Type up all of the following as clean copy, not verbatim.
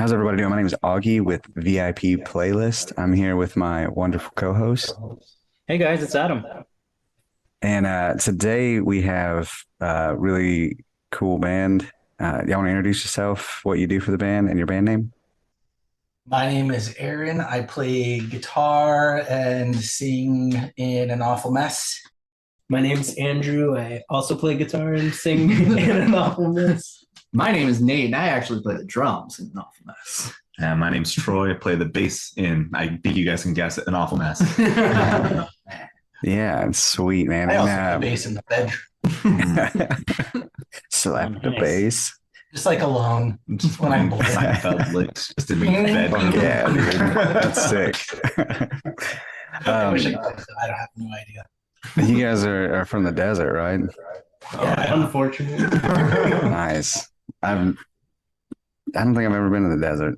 How's everybody doing? My name is Augie with VIP Playlist. I'm here with my wonderful co-host, Hey guys, it's Adam. and today we have a really cool band. Y'all want to introduce yourself, what you do for the band, and your band name? My name is Aaron. I play guitar and sing in An Awful Mess. My name's Andrew. I also play guitar and sing in an awful mess. My name is Nate, and I actually play the drums in An Awful Mess. My name's Troy. I play the bass in, I think you guys can guess it, An Awful Mess. Yeah, sweet man. I also And, play bass in the bedroom, slap the Nice. bass. just like alone, just when I'm bored. Seinfeld licks just in the bed. Yeah, dude, that's sick. I wish I could, but I don't have no idea. You guys are from the desert, right? Yeah. Unfortunately. Nice. I don't think I've ever been to the desert.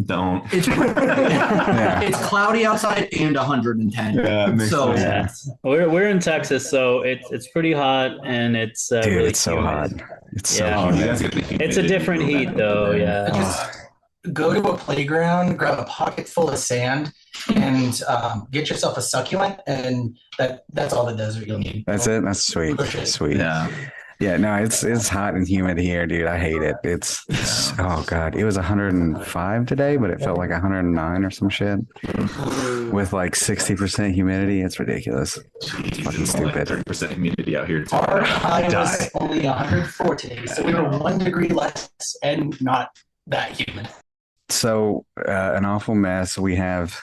Don't. It's, Yeah. it's cloudy outside and 110. Yeah, it makes So- no Yeah, sense. we're in Texas, so it's pretty hot and it's Dude, really it's so humid. hot. It's so Yeah. Oh, hot. you guys get the It's a humidity different real heat bad. though. I Yeah. just go to a playground, grab a pocket full of sand, and get yourself a succulent, and that's all the desert you'll need. That's it. That's sweet. Push it. Sweet. Yeah. Yeah, no, it's hot and humid here, dude. I hate it. It's oh god, it was 105 today, but it felt like 109 or some shit with like 60% humidity. It's ridiculous. Jeez, Fucking it's like stupid. 30% humidity out here. Too. Our high was Die. only 104 today, so we were 1 degree less and not that humid. So, an awful mess. We have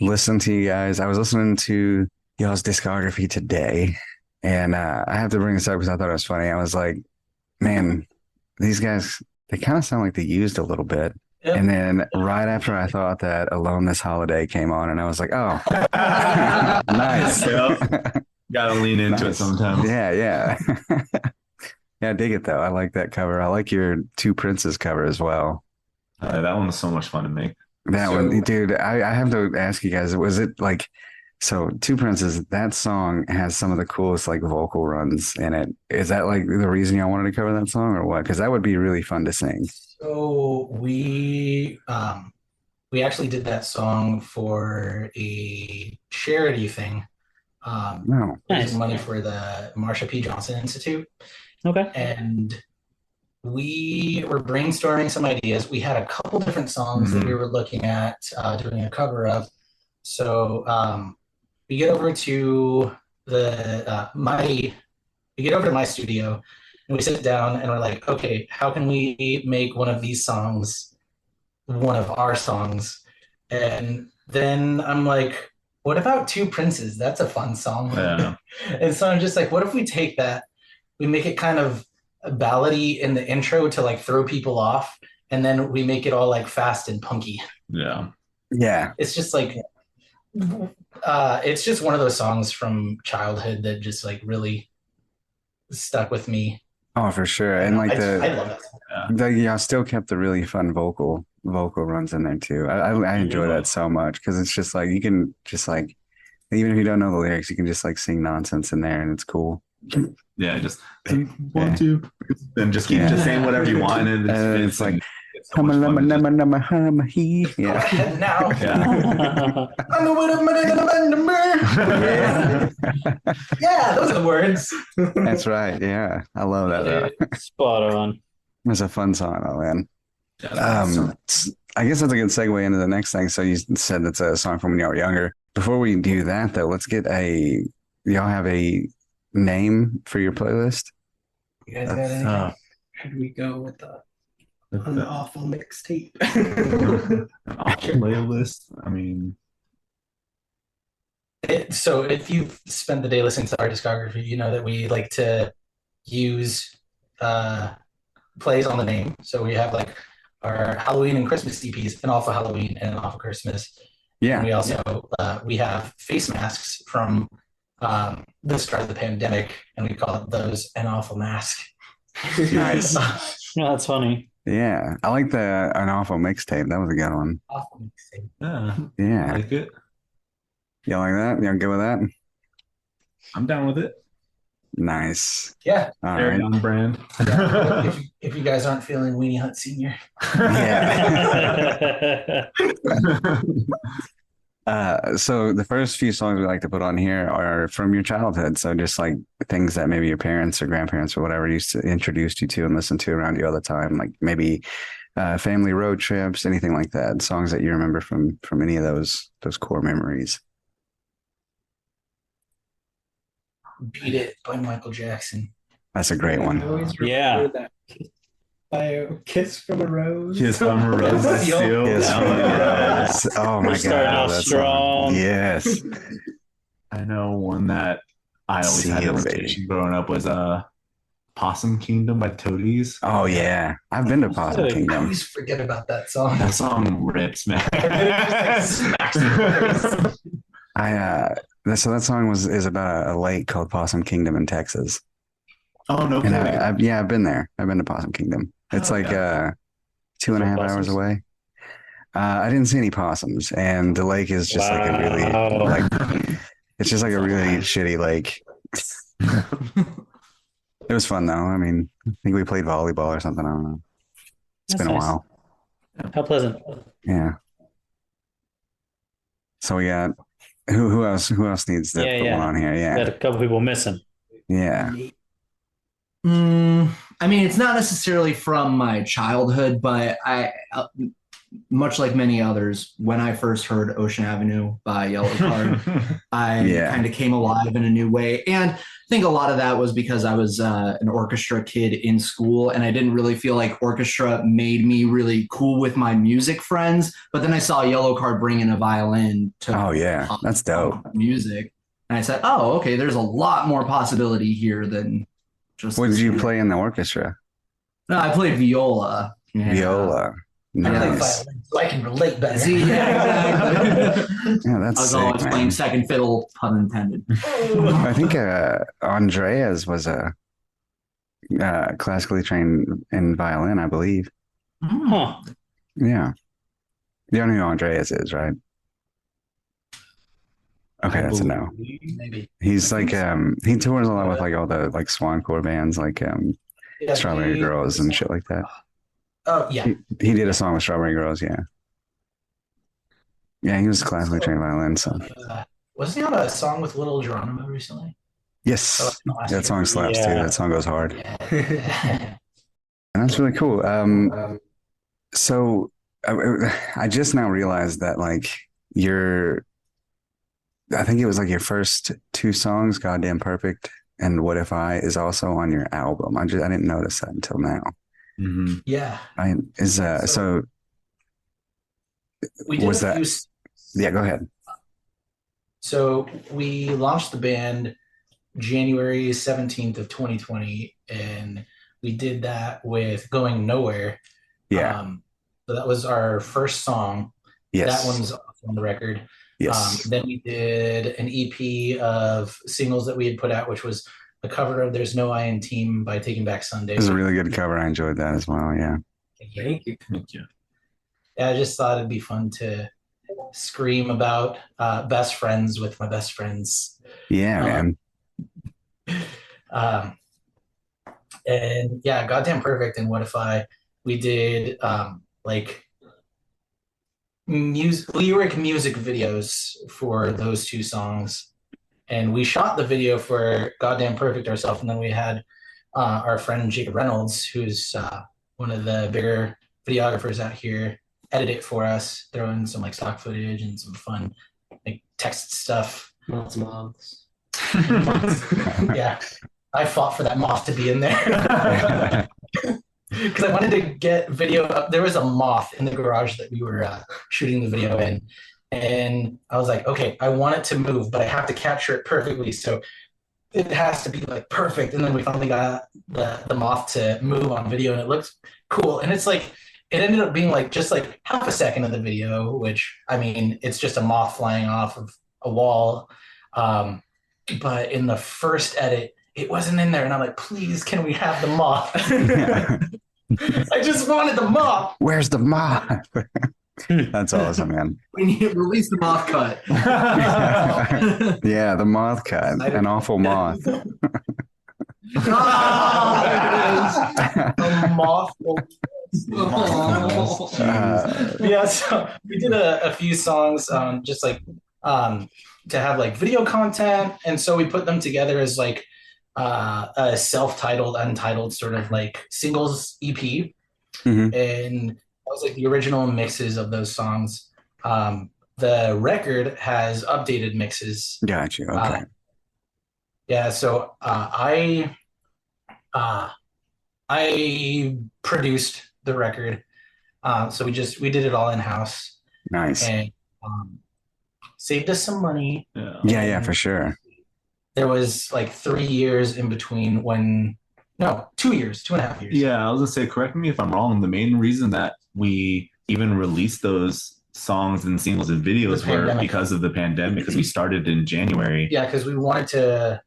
listened to you guys. I was listening to y'all's discography today, and I have to bring this up because I thought it was funny. I was like, man, these guys, they kind of sound like they used a little bit. Yep. And then right after I thought that Alone This Holiday came on, and I was like, oh, nice. Yep. Gotta lean into it Nice. sometimes. Yeah, yeah. Yeah, I dig it though. I like that cover. I like your Two Princes cover as well. That one was so much fun to make. That So- one, dude, I have to ask you guys, was it like, so Two Princes, that song has some of the coolest like vocal runs in it. Is that like the reason y'all wanted to cover that song or what? Because that would be really fun to sing. So we actually did that song for a charity thing, No. raising Nice. money for the Marsha P. Johnson Institute, Okay. and we were brainstorming some ideas. We had a couple different songs that we were looking at doing a cover of. So we get over to my studio, and we sit down and we're like, okay, how can we make one of these songs one of our songs? And then I'm like, what about Two Princes? That's a fun song. Yeah. And so I'm just like, what if we take that, we make it kind of ballady in the intro to like throw people off, and then we make it all like fast and punky. Yeah. Yeah. It's just like it's just one of those songs from childhood that just like really stuck with me. Oh, for sure. And like I love that song. y'all still kept the really fun vocal runs in there too. I enjoy that so much because it's just like you can just like even if you don't know the lyrics, you can just like sing nonsense in there and it's cool. Yeah. Just Yeah. 1, 2, and just keep Yeah. just saying whatever you want. And And it's it's like, it's so much fun to just- Go Yeah. ahead now. Yeah. I'm the winner, yeah, those are the words. That's right. Yeah. I love that. Spot on. It's a fun song, though, man. Yeah, I guess that's a good segue into the next thing. So you said it's a song from when you were younger. Before we do that, though, let's get y'all have a name for your playlist? You guys got anything? Should we go with the That's an the awful mixtape? playlist. I mean, So if you've spent the day listening to our discography, you know that we like to use plays on the name. So we have like our Halloween and Christmas EPs, an awful Halloween and an awful Christmas. And Yeah. we also we have face masks from the start of the pandemic, and we call those an awful mask. Nice. No, that's funny. Yeah. I like the An Awful Mixtape. That was a good one. Awful mixtape. yeah, I Yeah. like it. Y'all like that? Y'all good with that? I'm down with it. Nice. Yeah. All Very right. on brand. If you guys aren't feeling Weenie Hunt Senior. Yeah. So the first few songs we like to put on here are from your childhood. So just like things that maybe your parents or grandparents or whatever used to introduce you to and listen to around you all the time, like maybe family road trips, anything like that. Songs that you remember from any of those core memories. Beat It by Michael Jackson. That's a great one. I always Yeah. remember that. By a kiss from a rose. Kiss from a rose is sealed. Yes, yes. Oh my We're starting God, off that's strong. yes. I know one that I always had in Sealed, baby. rotation growing up was Possum Kingdom by Toadies. Oh yeah, I've been to Possum Good. I Kingdom. always forget about that song. That song rips, man. Smacks me in the face. So that song is about a lake called Possum Kingdom in Texas. Oh no, And kidding. I've been there. I've been to Possum Kingdom. It's Oh, like yeah. 2.5 hours Possums? away. I didn't see any possums, and the lake is just like a really Wow. like it's just like a really shitty lake. It was fun though. I mean, I think we played volleyball or something. I don't know. It's That's been a nice. while. How pleasant. Yeah. So we got who else needs to Yeah, put yeah. one on here? Yeah. Got a couple people missing. Yeah. I mean, it's not necessarily from my childhood, but much like many others, when I first heard Ocean Avenue by Yellow Card, I Yeah. kind of came alive in a new way. And I think a lot of that was because I was an orchestra kid in school, and I didn't really feel like orchestra made me really cool with my music friends. But then I saw Yellow Card bring in a violin to Oh yeah. That's dope. music, and I said, "Oh, okay, there's a lot more possibility here than just." What did you play in the orchestra? No, I played viola. Yeah. Viola. I play Nice. violin, so I can relate better. See, yeah, exactly. Yeah, I that's was sick, always man. playing second fiddle, pun intended. I think Andreas was a classically trained in violin, I believe. Huh. Yeah. You don't know who Andreas is, right? Okay, that's a no. Maybe. He's like he tours a lot with like all the like swancore bands like Yeah, Strawberry Girls and shit like that. Oh yeah. He did a song with Strawberry Girls, yeah. Yeah, he was classically trained violin, so Wasn't he on a song with Little Geronimo recently? yes. last That year. song slaps too. Yeah. That song goes hard. Yeah. And that's really cool. So I just now realized that like I think it was like your first two songs, Goddamn Perfect and What If I, is also on your album. I didn't notice that until now. Mhm. Yeah. So We did Was a that- few. yeah, go ahead. So we launched the band January 17th of 2020, and we did that with Going Nowhere. Yeah. So that was our first song. Yes. That one's off on the record. Yes. Then we did an EP of singles that we had put out, which was a cover of There's No I in Team by Taking Back Sunday. It was a really good cover. I enjoyed that as well. Yeah. Thank you. Thank you. I just thought it'd be fun to scream about best friends with my best friends. Yeah, man. And yeah, Goddamn Perfect and What If I, we did like lyric music videos for those two songs. And we shot the video for Goddamn Perfect ourselves. And then we had our friend Jacob Reynolds, who's one of the bigger videographers out here, edit it for us, throw in some like stock footage and some fun like text stuff. Moths. Yeah, I fought for that moth to be in there because I wanted to get video up. There was a moth in the garage that we were shooting the video in, and I was like, okay, I want it to move, but I have to capture it perfectly, so it has to be like perfect. And then we finally got the moth to move on video, and it looks cool. And it's like it ended up being like just like half a second of the video, which I mean, it's just a moth flying off of a wall. But in the first edit, it wasn't in there, and I'm like, please, can we have the moth? I just wanted the moth. Where's the moth? That's awesome, man. We need to release the moth cut. Yeah, the moth cut. An awful moth. A moth. Yeah, so we did a few songs, just like to have like video content, and so we put them together as like a self-titled, untitled sort of like singles EP, Mhm. and that was like the original mixes of those songs. The record has updated mixes. Got you. Okay. Yeah, so uh, I produced the record. So we did it all in house Nice. and saved us some money. Yeah, for sure. There was like 3 years in between no, 2 years, 2.5 years. Yeah, I was gonna say, correct me if I'm wrong. The main reason that we even released those songs and singles and videos were because of the pandemic, because we started in January. Yeah, because we wanted to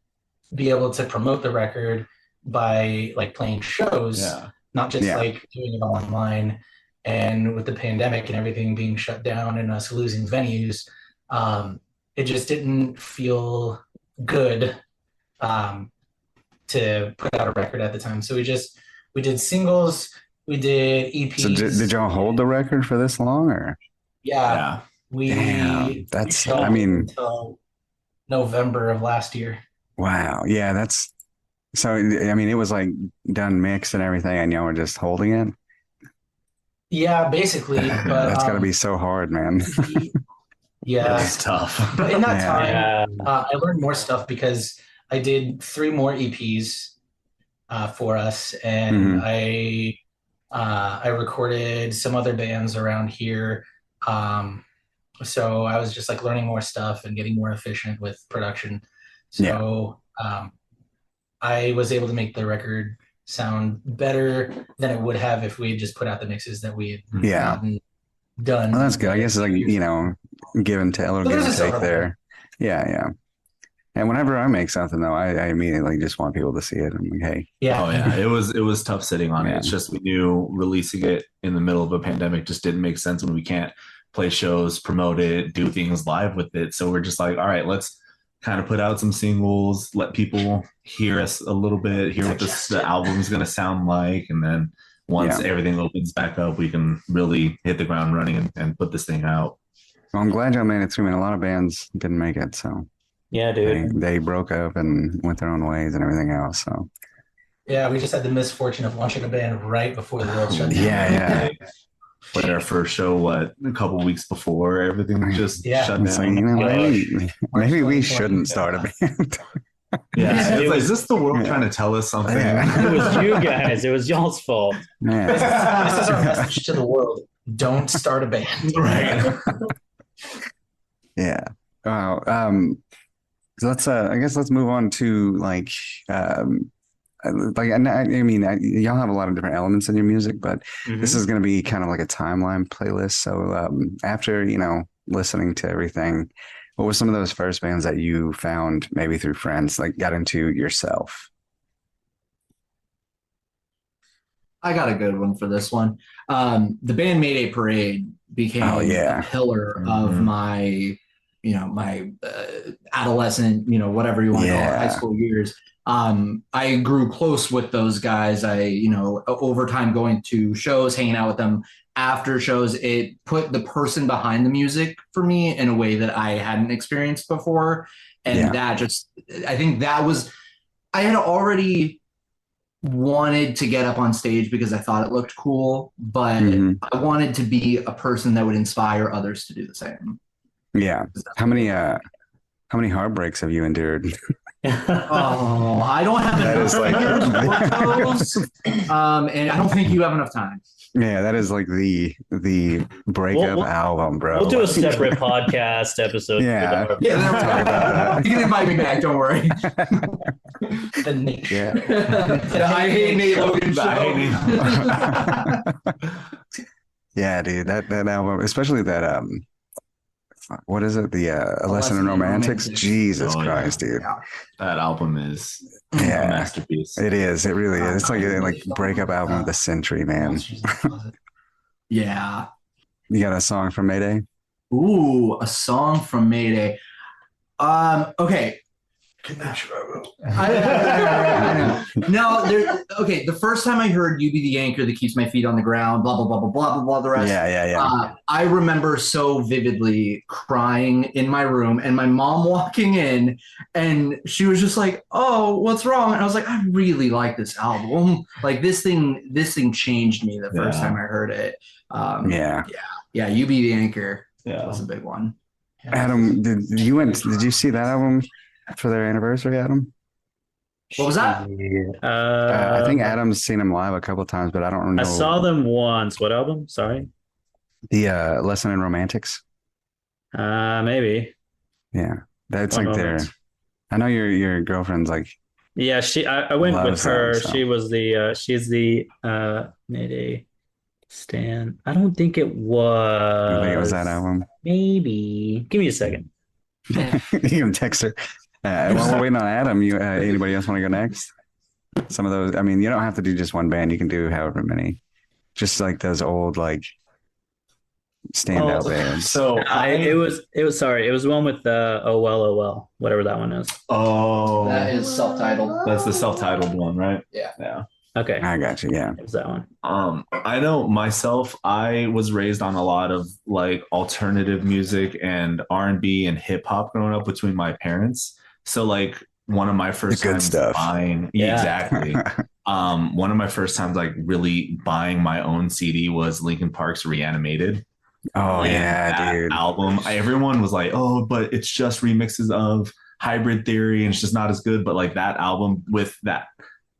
be able to promote the record by like playing shows, not just like doing it all online. And with the pandemic and everything being shut down and us losing venues, it just didn't feel good to put out a record at the time. So we did singles, we did EPs. So did y'all hold the record for this long, or? Yeah. Damn, that's, I mean, until November of last year. Wow. Yeah, that's so. I mean, it was like done mixed and everything, and y'all were just holding it. Yeah, basically. But that's got to be so hard, man. Yeah, it's tough. But in that time, I learned more stuff because I did 3 more EPs for us, and I recorded some other bands around here. So I was just like learning more stuff and getting more efficient with production. So I was able to make the record sound better than it would have if we had just put out the mixes that we had done. Well, that's good. I guess it's like, give and take, a little give and take there. Yeah. And whenever I make something though, I immediately just want people to see it. I'm like, hey. Yeah. Oh yeah. It was tough sitting on it. It's just, we knew releasing it in the middle of a pandemic just didn't make sense when we can't play shows, promote it, do things live with it. So we're just like, all right, let's kind of put out some singles, let people hear us a little bit, hear what the album's going to sound like. And then once everything opens back up, we can really hit the ground running and put this thing out. Well, I'm glad y'all made it through. I mean, a lot of bands didn't make it. So yeah, dude, they broke up and went their own ways and everything else. So yeah, we just had the misfortune of launching a band right before the world shut down. Yeah. Put our first show, a couple weeks before everything just shut down. Like, maybe we shouldn't start a band. Is this the world trying to tell us something? It was you guys. It was y'all's fault. This is our message to the world. Don't start a band. Right. Yeah. Wow. So let's move on to I mean, y'all have a lot of different elements in your music, but this is going to be kind of like a timeline playlist. So after, listening to everything, what were some of those first bands that you found maybe through friends, like got into yourself? I got a good one for this one. The band Mayday Parade became a pillar of my, my adolescent, whatever you want to call it, high school years. I grew close with those guys. Over time going to shows, hanging out with them after shows, it put the person behind the music for me in a way that I hadn't experienced before. And I think I had already wanted to get up on stage because I thought it looked cool, but I wanted to be a person that would inspire others to do the same. Yeah. How many heartbreaks have you endured? Oh, I don't have enough and I don't think you have enough time. Yeah, that is like the breakup album, bro. We'll do a separate podcast episode. Yeah, talk about that. You can invite me back. Don't worry. The Nate. Yeah. I hate Nate Logan show. Yeah, dude, that album, especially that what is it? The A Lesson in Romantics? Jesus Christ, dude. Yeah. That album is a masterpiece. It is. It really is. It's like a breakup album of the century, man. Yeah. You got a song from Mayday? Ooh, a song from Mayday. Okay. I know. No, okay. The first time I heard "You Be the Anchor That Keeps My Feet on the Ground," blah blah blah blah blah blah blah. The rest. Yeah. I remember so vividly crying in my room, and my mom walking in, and she was just like, "Oh, what's wrong?" And I was like, "I really like this album. Like this thing changed me the first time I heard it." Yeah. "You Be the Anchor." Yeah, was a big one. Adam, did you see that album for their anniversary, Adam? What was that? I think Adam's seen them live a couple times, but I don't know. I saw them once. What album? Sorry. The Lesson in Romantics. Maybe. Yeah, that's One like moment. their. I know your girlfriend's like. Yeah, I went with Loves them, her. so. She's the Mayday Stan. I don't think it was. I think it was that album. Maybe. Give me a second. You can text her. While we're waiting on Adam, anybody else want to go next? Some of those. I mean, you don't have to do just one band. You can do however many. Just like those old like standout bands. So It was one with oh well, whatever that one is. Oh, That is self-titled. That's the self-titled one, right? Yeah. Okay, I got you. Yeah. it was that one. I know myself, I was raised on a lot of like alternative music and R&B and hip hop growing up between my parents. So like one of my first The good times stuff. buying, Yeah. exactly. One of my first times like really buying my own CD was Linkin Park's Reanimated. Oh And yeah, that dude. album. Everyone was like, "Oh, but it's just remixes of Hybrid Theory, and it's just not as good." But like that album with that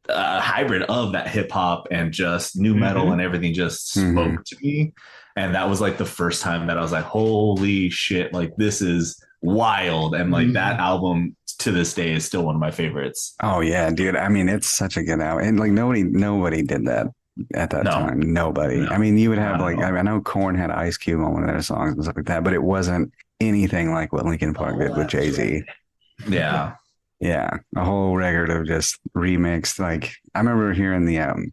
hybrid of that hip hop and just new metal and everything just spoke to me. And that was like the first time that I was like, "Holy shit! Like this is wild!" And like that album to this day is still one of my favorites. Oh yeah, dude. I mean, it's such a good album, and like nobody did that at that No. time. Nobody. No. I mean, you would have Not like at all. I know Korn had Ice Cube on one of their songs and stuff like that, but it wasn't anything like what Linkin Park did with Jay-Z. Yeah. Yeah, a whole record of just remixed. Like I remember hearing the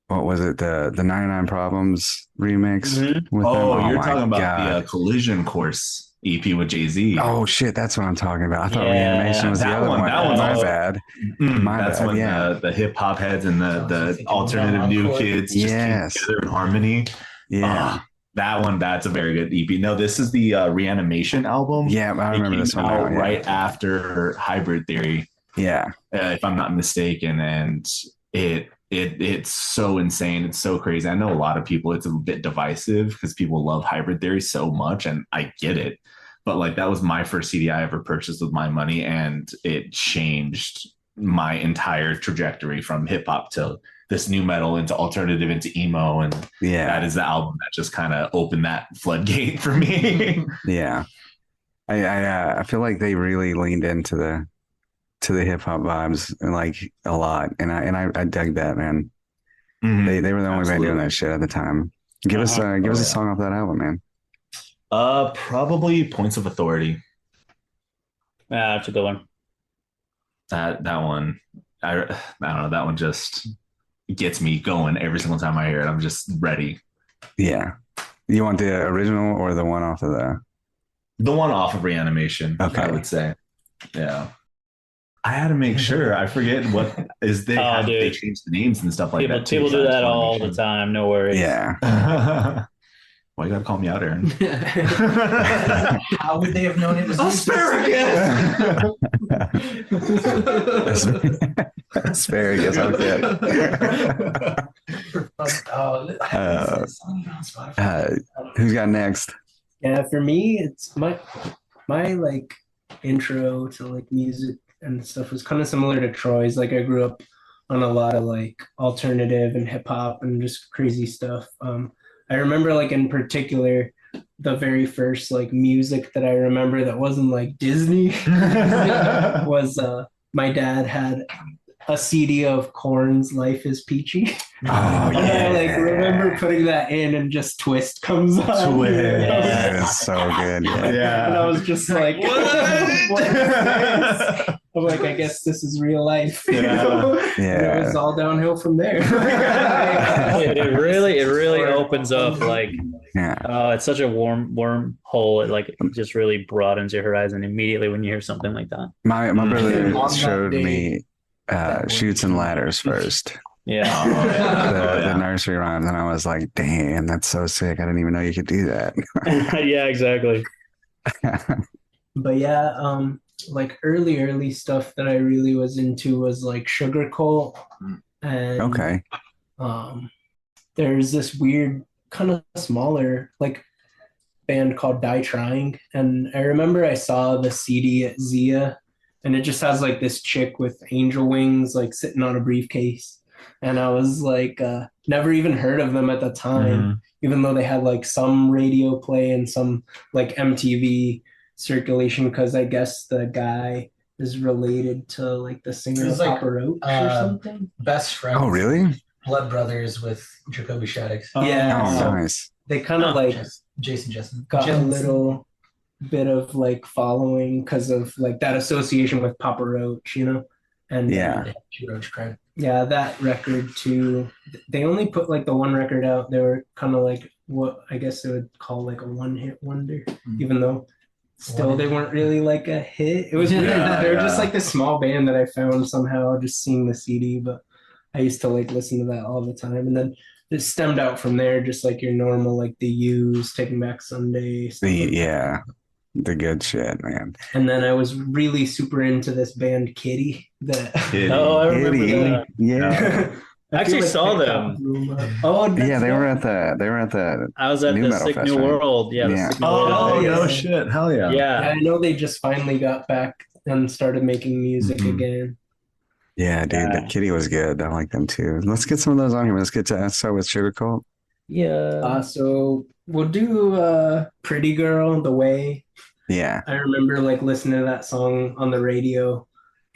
what was it, the 99 Problems remix with Oh, them. you're my talking about God. the Collision Course EP with Jay-Z. Oh shit, that's what I'm talking about. I thought Yeah, Reanimation was the that other one- one. that one's My also- bad. That's when yeah. the hip hop heads and the alternative new kids just Yes. came together in harmony. Yeah. That one, that's a very good EP. No, this is the Reanimation album. Yeah, I It remember came this one out now, yeah. right after Hybrid Theory, Yeah. if I'm not mistaken, and it's so insane. It's so crazy. I know a lot of people. It's a bit divisive because people love Hybrid Theory so much, and I get it. But like that was my first CD I ever purchased with my money, and it changed my entire trajectory from hip hop to this new metal into alternative into emo, and Yeah. that is the album that just kind of opened that floodgate for me. Yeah. I feel like they really leaned into the hip hop vibes like a lot, and I dug that, man. They were the only band doing that shit at the time. Give us a song off that album, man. Probably Points of Authority. That's a good one. That one, I don't know. That one just gets me going every single time I hear it. I'm just ready. Yeah. You want the original or the one off of The one off of Reanimation, Okay. I would say. Yeah. I had to make sure. I forget what is they Oh, dude. they changed the names and stuff like People that. too, do so I just that wanna all make the sure. time. No worries. Yeah. Why you gotta call me out, Aaron? How would they have known it was Asparagus. Asparagus. Okay. Oh, I haven't this song even on Spotify. Who's got next? Yeah, for me, it's my like intro to like music and stuff was kind of similar to Troy's. Like I grew up on a lot of like alternative and hip hop and just crazy stuff. I remember like in particular the very first like music that I remember that wasn't like Disney was my dad had a CD of Korn's Life is Peachy. Oh And I like yeah. remember putting that in and just Twist comes on. Twist. That is so good. Yeah. And I was just like, what is this? I'm like, I guess this is real life. Yeah. And it was all downhill from there. It really opens up like Yeah. it's such a warm hole. It just really broadens your horizon immediately when you hear something like that. My Mm. brother On that showed day, me Shoots and Ladders first. Yeah. The nursery rhymes, and I was like, damn, that's so sick. I didn't even know you could do that. Yeah, exactly. But yeah, like early stuff that I really was into was like Sugar Cult, and Okay. there's this weird kind of smaller like band called Die Trying, and I remember I saw the CD at Zia, and it just has like this chick with angel wings like sitting on a briefcase, and I was like, never even heard of them at the time, even though they had like some radio play and some like MTV circulation, because I guess the guy is related to like the singer It was like, Papa Roach or something. best friends. Oh, really? Blood brothers with Jacoby Shaddix. Yeah, Oh, so nice. they kind of like Jason Justin. got a little bit of like following because of like that association with Papa Roach, and Yeah. Roach cred. yeah, that record too. They only put like the one record out. They were kind of like what I guess they would call like a one-hit wonder, even though still they weren't really like a hit. It was weird. They were just like this small band that I found somehow just seeing the CD, but I used to like listen to that all the time, and then it stemmed out from there, just like your normal like the Used, Taking Back Sunday, stuff like that. Yeah. The good shit, man. And then I was really super into this band Kitty. That Oh, I remember Kitty. that. Yeah. I actually saw them. Oh, Yeah, they were at the I was at New the Metal Sick Fest, New right? World. Yeah, the Yeah. Sick New World. Oh, yeah. no shit. Hell yeah. Yeah. I know they just finally got back and started making music Mhm. again. Yeah, dude, the Kitty was good. I like them too. Let's get some of those on here. Let's get to start with Sugar Cult. Yeah. So we'll do Pretty Girl, The Way. Yeah. I remember like listening to that song on the radio,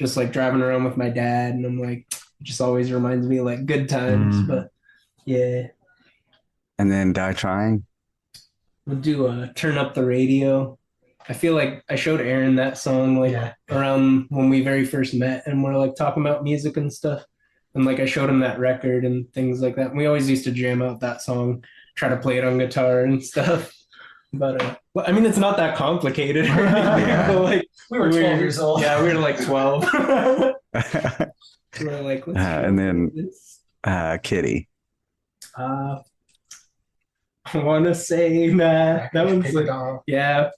just like driving around with my dad, and I'm like, it just always reminds me of like good times. But yeah, And then Die Trying. we'll do Turn Up the Radio. I feel like I showed Aaron that song like around when we very first met, and we're like talking about music and stuff. And like I showed him that record and things like that. And we always used to jam out that song, try to play it on guitar and stuff. But well, I mean, it's not that complicated. Yeah. Like We were 12 years old. Yeah, we were like 12. We're like, let's and then this. Kitty. I wanna say nah. That one's Paper like, doll. yeah.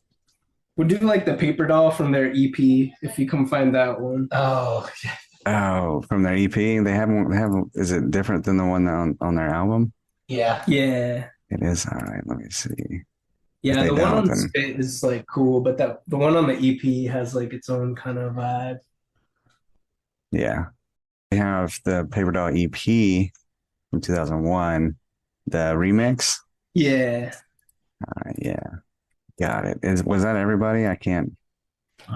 We'll do like the Paper Doll from their EP if you can find that one. Oh, yeah. Oh, from their EP. They have is it different than the one on their album? Yeah. Yeah. It is. All right, let me see. Yeah, They the one on don't, then- Spit is like cool, but the one on the EP has like its own kind of vibe. Yeah. We have the Paper Doll EP from 2001, the remix. Yeah. Yeah. Got it. Was that everybody? I can't.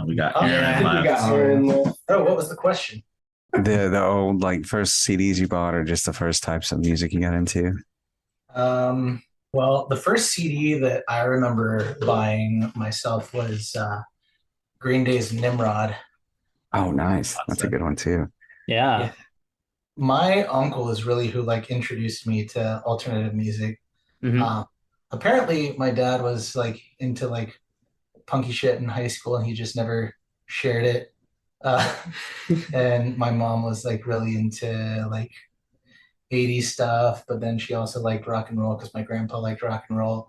We got Oh, Aaron yeah, I think we left. got Aaron left. Oh, what was the question? The old like first CDs you bought or just the first types of music you got into? Well, the first CD that I remember buying myself was Green Day's Nimrod. Oh, nice. That's a good one too. Yeah. My uncle is really who like introduced me to alternative music. Mhm. Apparently, my dad was like into like punky shit in high school, and he just never shared it. And my mom was like really into like 80s stuff, but then she also liked rock and roll because my grandpa liked rock and roll.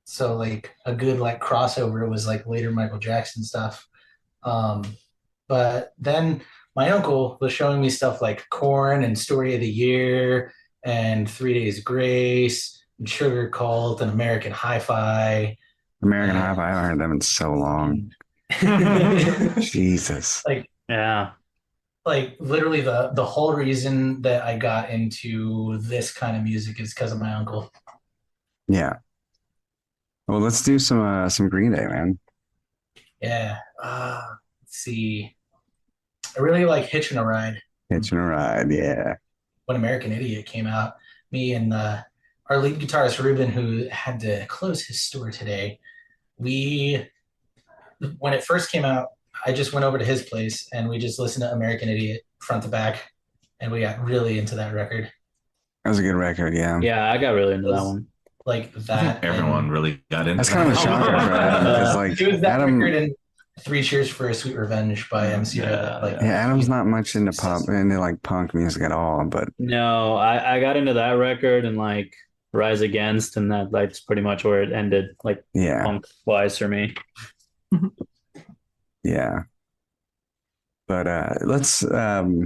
So like a good like crossover was like later Michael Jackson stuff. But then my uncle was showing me stuff like Korn and Story of the Year and 3 Days Grace and Sugar Cult and American Hi-Fi. American Hi-Fi. I haven't heard them in so long. Jesus. Yeah. Like literally the whole reason that I got into this kind of music is because of my uncle. Yeah. Well, let's do some Green Day, man. Yeah. Let's see. I really like Hitching a Ride. Hitching a Ride. Yeah. When American Idiot came out, me and our lead guitarist Ruben, who had to close his store today, when it first came out, I just went over to his place and we just listened to American Idiot front to back, and we got really into that record. That was a good record. Yeah. Yeah, I got really into that one. Like I that. think everyone really got into That's kind of a that shocker album. for Adam because like It was that Adam, record and Three Cheers for a Sweet Revenge by MC Red. Yeah, Like, yeah, Adam's not much into pop, into like punk music at all. But No, I got into that record and like Rise Against, and that's pretty much where it ended, like yeah, punk wise for me. yeah. But let's like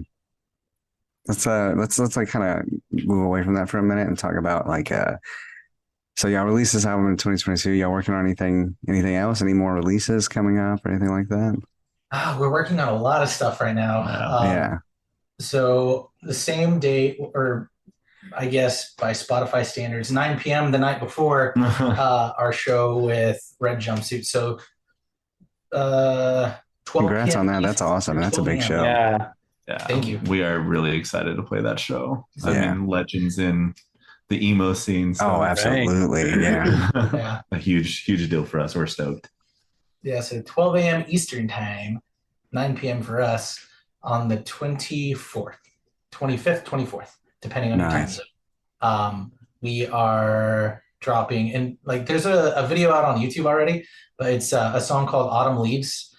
kind of move away from that for a minute and talk about like so y'all released this album in 2022. Y'all working on anything else? Any more releases coming up or anything like that? we're working on a lot of stuff right now. Yeah. So the same day, or I guess by Spotify standards, 9 p.m. the night before our show with Red Jumpsuit. So 12 Congrats p.m. on that. That's awesome. That's a big 12 show. Yeah. Yeah, Thank you. We are really excited to play that show. I Yeah. mean, legends in the emo scene. So Oh, absolutely. Yeah. Yeah. A huge deal for us. We're stoked. Yeah, so 12 a.m. Eastern time, 9 p.m. for us on the 24th, 25th, 24th, depending on your time Nice. zone. We are dropping, and like there's a video out on YouTube already, but it's a song called Autumn Leaves.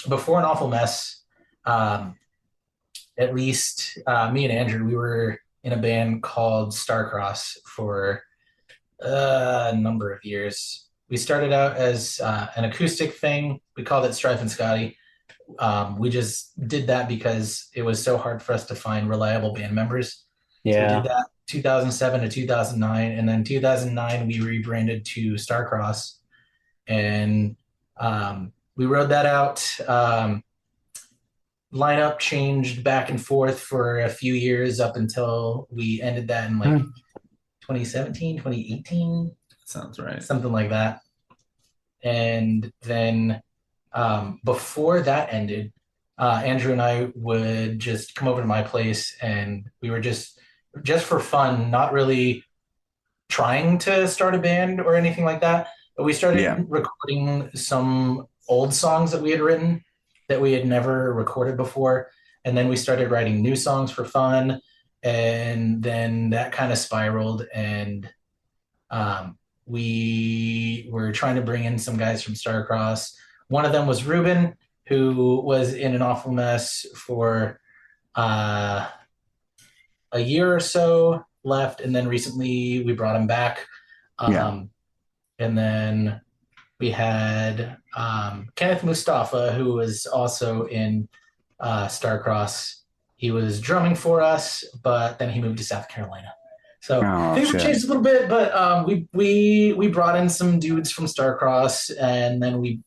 Before An Awful Mess, at least me and Andrew, we were in a band called Starcross for a number of years. We started out as an acoustic thing. We called it Strife and Scotty. We just did that because it was so hard for us to find reliable band members. So we Yeah. did that 2007 to 2009, and then 2009 we rebranded to Starcross, and we rode that out. Lineup changed back and forth for a few years up until we ended that in like 2017, 2018, Sounds right. something like that. And then before that ended, Andrew and I would just come over to my place, and we were just for fun, not really trying to start a band or anything like that. But we started recording some old songs that we had written that we had never recorded before. And then we started writing new songs for fun. And then that kind of spiraled. And we were trying to bring in some guys from Starcross. One of them was Ruben, who was in An Awful Mess for a year or so, left. And then recently we brought him back. And then we had Kenneth Mustafa, who was also in Starcross. He was drumming for us, but then he moved to South Carolina. So things have changed a little bit, but we brought in some dudes from Starcross, and then we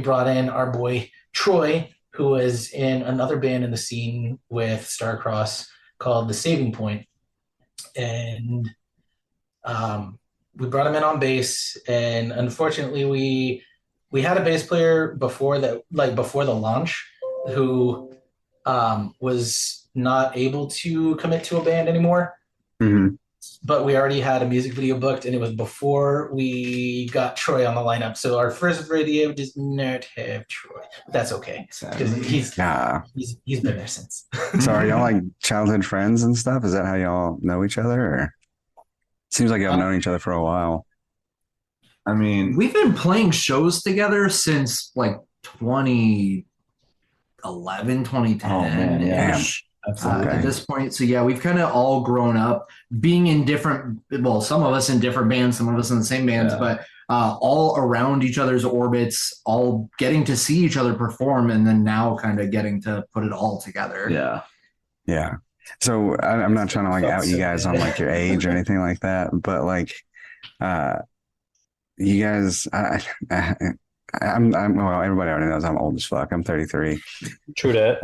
brought in our boy Troy, who was in another band in the scene with Starcross called The Saving Point, and we brought him in on bass. And unfortunately, we had a bass player before that, like before the launch, who was not able to commit to a band anymore. Mm-hmm. But we already had a music video booked, and it was before we got Troy on the lineup. So our first video does not have Troy. But that's okay, because he's been there since. So are y'all like childhood friends and stuff? Is that how y'all know each other? Or seems like y'all known each other for a while. I mean, We've been playing shows together since like 2011, 2010. Oh, man, yeah. Absolutely. At this point. So yeah, we've kind of all grown up being in different, well, some of us in different bands, some of us in the same bands, but all around each other's orbits, all getting to see each other perform, and then now kind of getting to put it all together. Yeah. Yeah. So I'm not trying to like out you guys on like your age or anything like that, but like you guys, I'm well, everybody already knows I'm old as fuck. I'm 33. True that.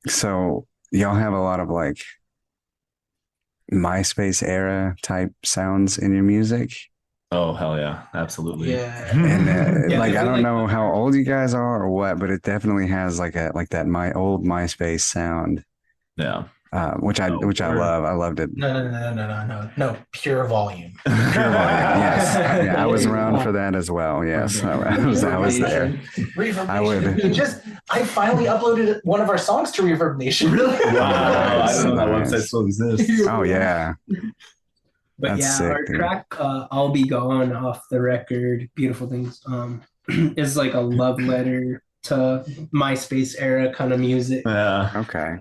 So y'all have a lot of like MySpace era type sounds in your music. Oh, hell yeah. Absolutely. Yeah. And Yeah, like I don't like, know how old you guys are or what, but it definitely has like that old MySpace sound. Yeah. which I love. I loved it. No. Pure volume. Pure volume, yes. Yeah, I was around for that as well. Yes, I was there. Reverb I Nation. would. I finally uploaded one of our songs to Reverb Nation. Really? Wow, I didn't know that Nice. website still exists. Oh yeah, But that's yeah, sick, our dude. track "I'll Be Gone" off the record, "Beautiful Things," is like a love letter to MySpace era kind of music. Yeah. Okay.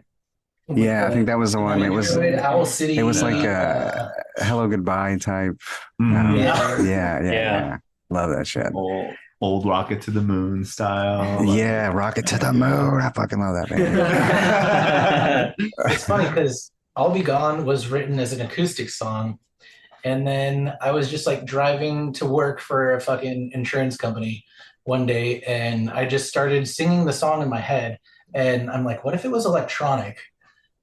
Yeah, I think that was the one. It was Owl City. it was like a hello goodbye type. Mhm. Yeah. Love that shit. Old rocket to the moon style. Yeah, rocket to the moon. I fucking love that band. It's funny because I'll Be Gone was written as an acoustic song. And then I was just like driving to work for a fucking insurance company one day. And I just started singing the song in my head. And I'm like, what if it was electronic?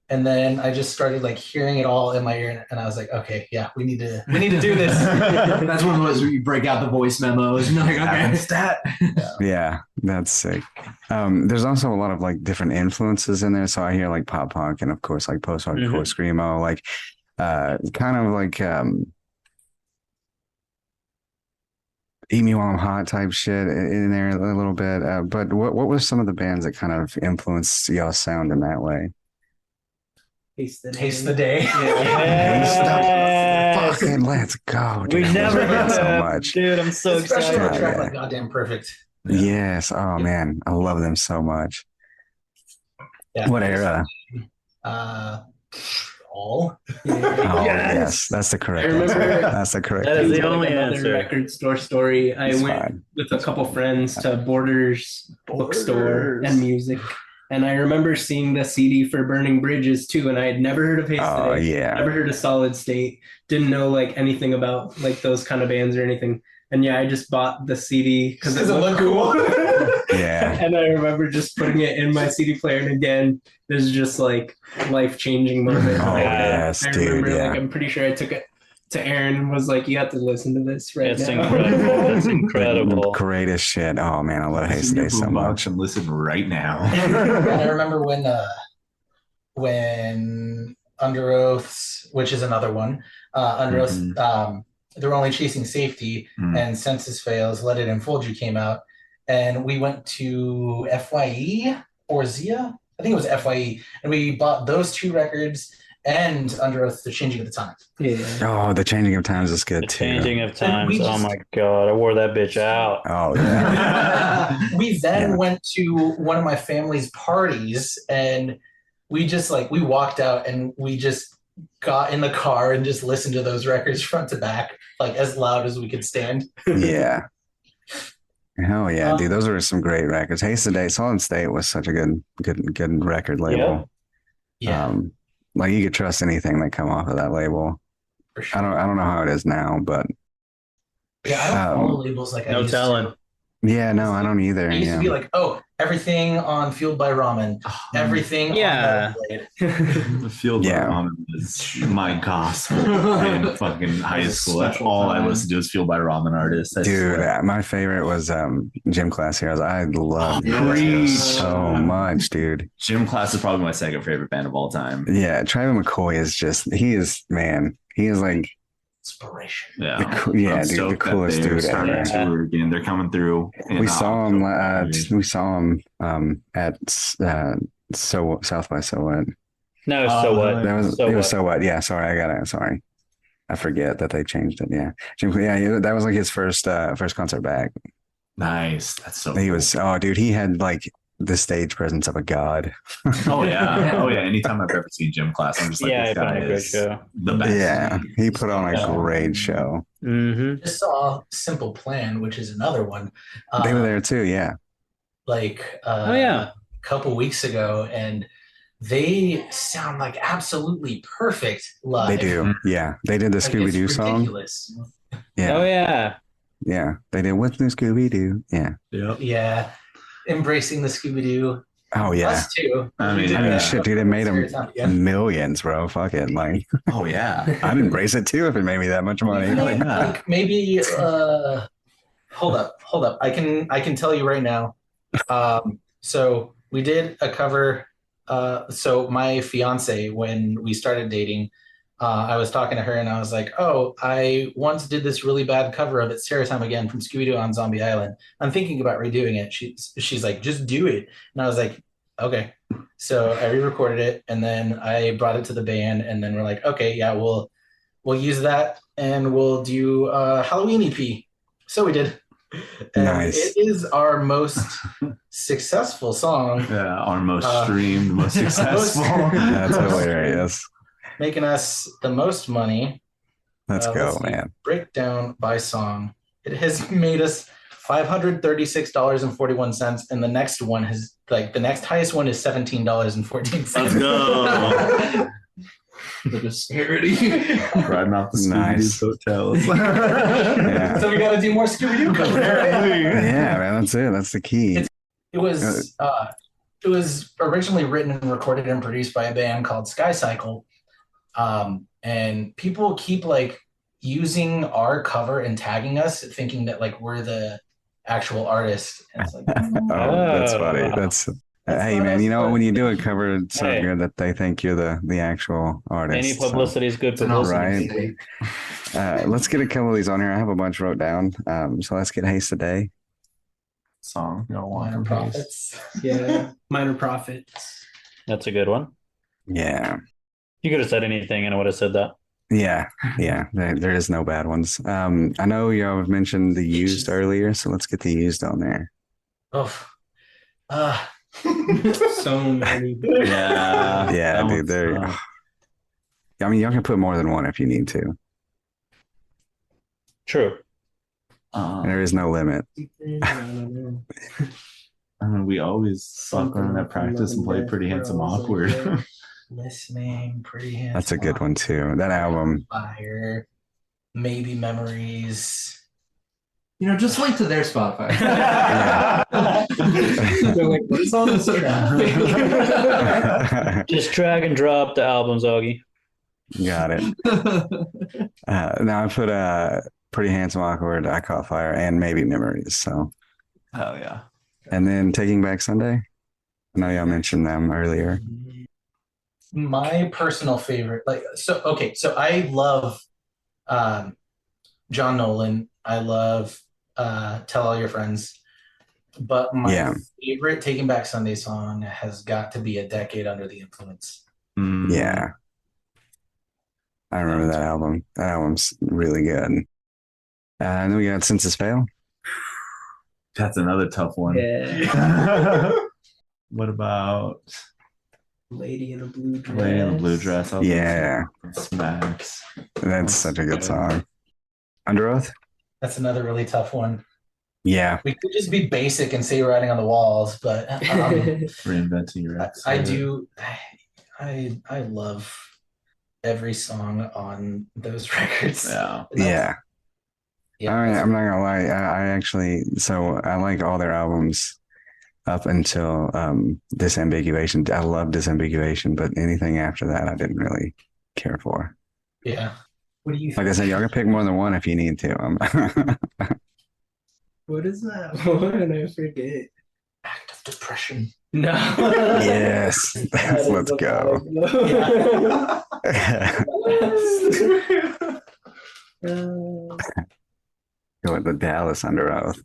And then I just started like hearing it all in my ear. And I was like, okay, yeah, we need to do this. That's one of those where you break out the voice memos and you're like, okay, it's that. Yeah, that's sick. There's also a lot of like different influences in there. So I hear like pop punk and of course like post hardcore screamo, like kind of like Eat Me While I'm Hot type shit in there a little bit. But what were some of the bands that kind of influenced y'all's sound in that way? Taste the Day. Yes. Fucking let's go, dude. We I never love that get so to, much. dude. I'm so Especially excited. on a track Yeah. like Goddamn Perfect. Yes. Oh man, I love them so much. Yeah. What era? All. Oh yes, that's the correct I remember- answer. That's the correct That is answer. the only another answer. record store story. I It's went fine. with a couple friends to Borders bookstore and music. And I remember seeing the CD for Burning Bridges too, and I had never heard of Haste Oh Today, yeah. never heard of Solid State, didn't know like anything about like those kind of bands or anything. And yeah, I just bought the CD because it looked cool. Yeah. And I remember just putting it in my CD player, and again, there's just like life-changing moment. Oh Like, yes, I dude. remember Yeah. like I'm pretty sure I took it to Aaron and was like, you have to listen to this right It's now. incredible. It's incredible. Greatest shit. Oh man, I love Haste Today so much. And listen right now. I remember when Under Oaths, which is another one, Under Oaths, They're Only Chasing Safety and Census Fails, Let It Enfold You came out. And we went to FYE or Zia. I think it was FYE. And we bought those two records and Under Oath, The Changing of the Times. Yeah. Oh, the changing of times is good The too. changing of And times. we Oh just- my god, I wore that bitch out. Oh yeah. We then Yeah. went to one of my family's parties and we just like we walked out and we just got in the car and just listened to those records front to back like as loud as we could stand. Yeah. Hell yeah, dude. Those are some great records. Haste Today, Solid State was such a good record label. Yeah, Like you could trust anything that come off of that label. for sure. I don't know how it is now, but Yeah, I don't follow labels like I No used telling. to. yeah, no, I don't either. I used to be like, oh, everything on Fueled by Ramen, everything Yeah. on Metal Blade. Field Yeah. Ramen is my gospel in fucking high school. That's all I listened to is Fueled by Ramen artists. I Dude, swear. my favorite was Gym Class Heroes. I love Gym Class preach. Heroes so much, dude. Gym Class is probably my second favorite band of all time. Yeah, Travis McCoy is just he is like Inspiration. Yeah, yeah, I'm dude, the stoked that coolest they're dude starting ever. to tour again. They're coming through. in We saw him. October. We saw him at so South by So What. No, so what? That was So it was what? So What. Yeah, sorry, I got it. Sorry, I forget that they changed it. Yeah, yeah, that was like his first concert back. Nice. That's so. He cool. was dude, he had like the stage presence of a god. Oh yeah. Oh yeah. Anytime I've ever seen Gym Class, I'm just like, Yeah, this I put on guy a good is show. the best. Yeah, he put on a Yeah. great show. Mm-hmm. Just saw Simple Plan, which is another one. They were there too. Yeah, Like Oh, yeah. a couple weeks ago, and they sound like absolutely perfect live. they do. Yeah, they did the Like, Scooby it's Doo song. ridiculous. Yeah, Oh yeah. yeah, they did with the Scooby Doo. Yeah. Yep. Yeah, embracing the Scooby Doo. Oh yeah. Us too. I mean, We did I mean, that. shit, dude, it made them Yeah. millions, bro. Fuck it, like Oh yeah. I'd embrace it too if it made me that much money. I Like, think, like maybe hold up. I can tell you right now. So we did a cover So my fiance, when we started dating, I was talking to her and I was like, "Oh, I once did this really bad cover of "It's Terror Time Again" from Scooby Doo on Zombie Island. I'm thinking about redoing it." She's like, "Just do it," and I was like, "Okay." So I re-recorded it and then I brought it to the band, and then we're like, "Okay, yeah, we'll use that and we'll do a Halloween EP." So we did, and it Nice. is our most successful song. Yeah, our most Uh, streamed, most successful. That's hilarious. Making us the most money. Let's go, Let's see. man. Breakdown by song. It has made us $536.41, and the next one has the next highest one is $17.14. Let's go. The disparity. Riding off the Nice. Scooby-Doo hotels. Yeah. So we got to do more Scooby Doo covers. Yeah, man, that's it. That's the key. It was originally written and recorded and produced by a band called Sky Cycle, and people keep using our cover and tagging us, thinking that we're the actual artist. And it's like, Oh, that's funny. That's hey, not man. us, You know but- when you do a cover, it's so Hey. good that they think you're the actual artist. Any so. publicity is good It's an publicity. Right. Let's get a couple of these on here. I have a bunch wrote down. So let's get Haste Today. Song y'all want Minor from Haze? Prophets. Yeah, Minor Prophets. That's a good one. Yeah. You could have said anything and I would have said that. Yeah. Yeah. There is no bad ones. I know y'all have mentioned the used earlier, so let's get the used on there. Oh, uh, So many. Yeah. Yeah, that dude. one's There. tough. I mean, y'all can put more than one if you need to. True. There is no limit. I mean, we always suck on that practice and play Pretty Handsome Awkward. Listening, Pretty Handsome. That's a good one too. That album. Fire, Maybe Memories. Just link to their Spotify. They're like, what is all this crap? Just drag and drop the albums, Augie. Got it. Now I put Pretty Handsome Awkward, I Caught Fire, and Maybe Memories. So, Hell yeah. and then Taking Back Sunday. I know y'all mentioned them earlier. My personal favorite, so I love John Nolan. I love Tell All Your Friends. But my favorite Taking Back Sunday song has got to be A Decade Under the Influence. Yeah. I remember that album. That album's really good. And then we got Census Fail. That's another tough one. Yeah. What about Lady in a Blue Dress. Lady in the Blue Dress? Yeah. Smacks. That's such a good song. Under Oath? That's another really tough one. Yeah. We could just be basic and say Writing on the Walls, but Reinventing your ex. I do. I love every song on those records. Yeah. Yeah. Yeah. I'm not gonna lie. I actually, so I like all their albums up until Disambiguation. I love Disambiguation, but anything after that, I didn't really care for. Yeah. What do you Like I said, y'all can pick more than one if you need to. What is that one? I forget. Act of Depression. No. Yes. Let's go. Go with the Dallas Under Oath.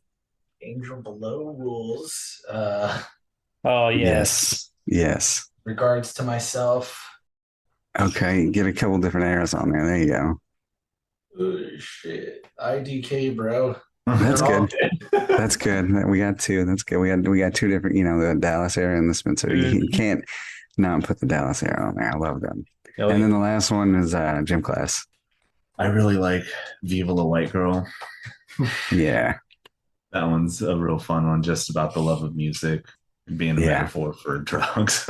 Angel Below Rules. Oh, yes. Yes. Regards to Myself. Okay. Get a couple different eras on there. There you go. Oh, shit. IDK, bro. That's They're all good. That's good. We got two. That's good. We got two different, the Dallas era and the Spencer. You can't not put the Dallas era on there. I love them. Oh, And then the last one is Gym Class. I really like Viva La White Girl. Yeah. That one's a real fun one, just about the love of music being a metaphor for drugs.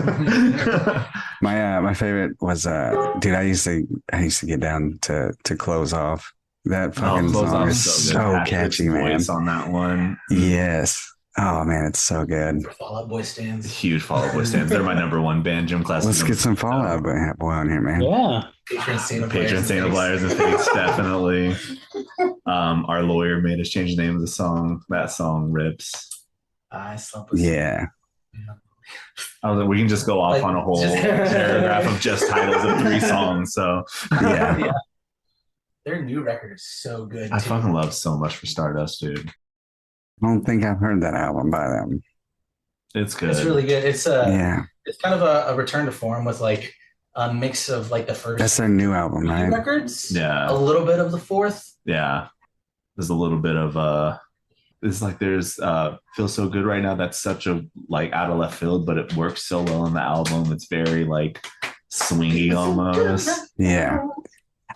My favorite was dude, I used to get down to Close Off. That fucking Close song Off is good. so Patrick's catchy, man. voice on that one. Yes. Oh man, it's so good. Fall Out Boy stands. Huge Fall Out Boy stands. They're my number one band. Gym Class. Let's get some Fallout Boy on here, man. Yeah. Patron Saint of Patron Saint of Liars and Fakes, definitely. Our lawyer made us change the name of the song. That song rips. I slept with Yeah. I was like, we can just go off Like, on a whole just- paragraph of just titles of 3 songs. So Yeah. Their new record is so good. I too. fucking love So Much for Stardust, dude. I don't think I've heard that album by them. It's good. It's really good. It's Yeah. it's kind of a return to form with like a mix of like the first That's their new album, three right? records, Yeah. a little bit of the fourth. Yeah. There's a little bit of it's like there's Feels So Good right now. That's such a like out of left field, but it works so well on the album. It's very like swingy almost. Yeah.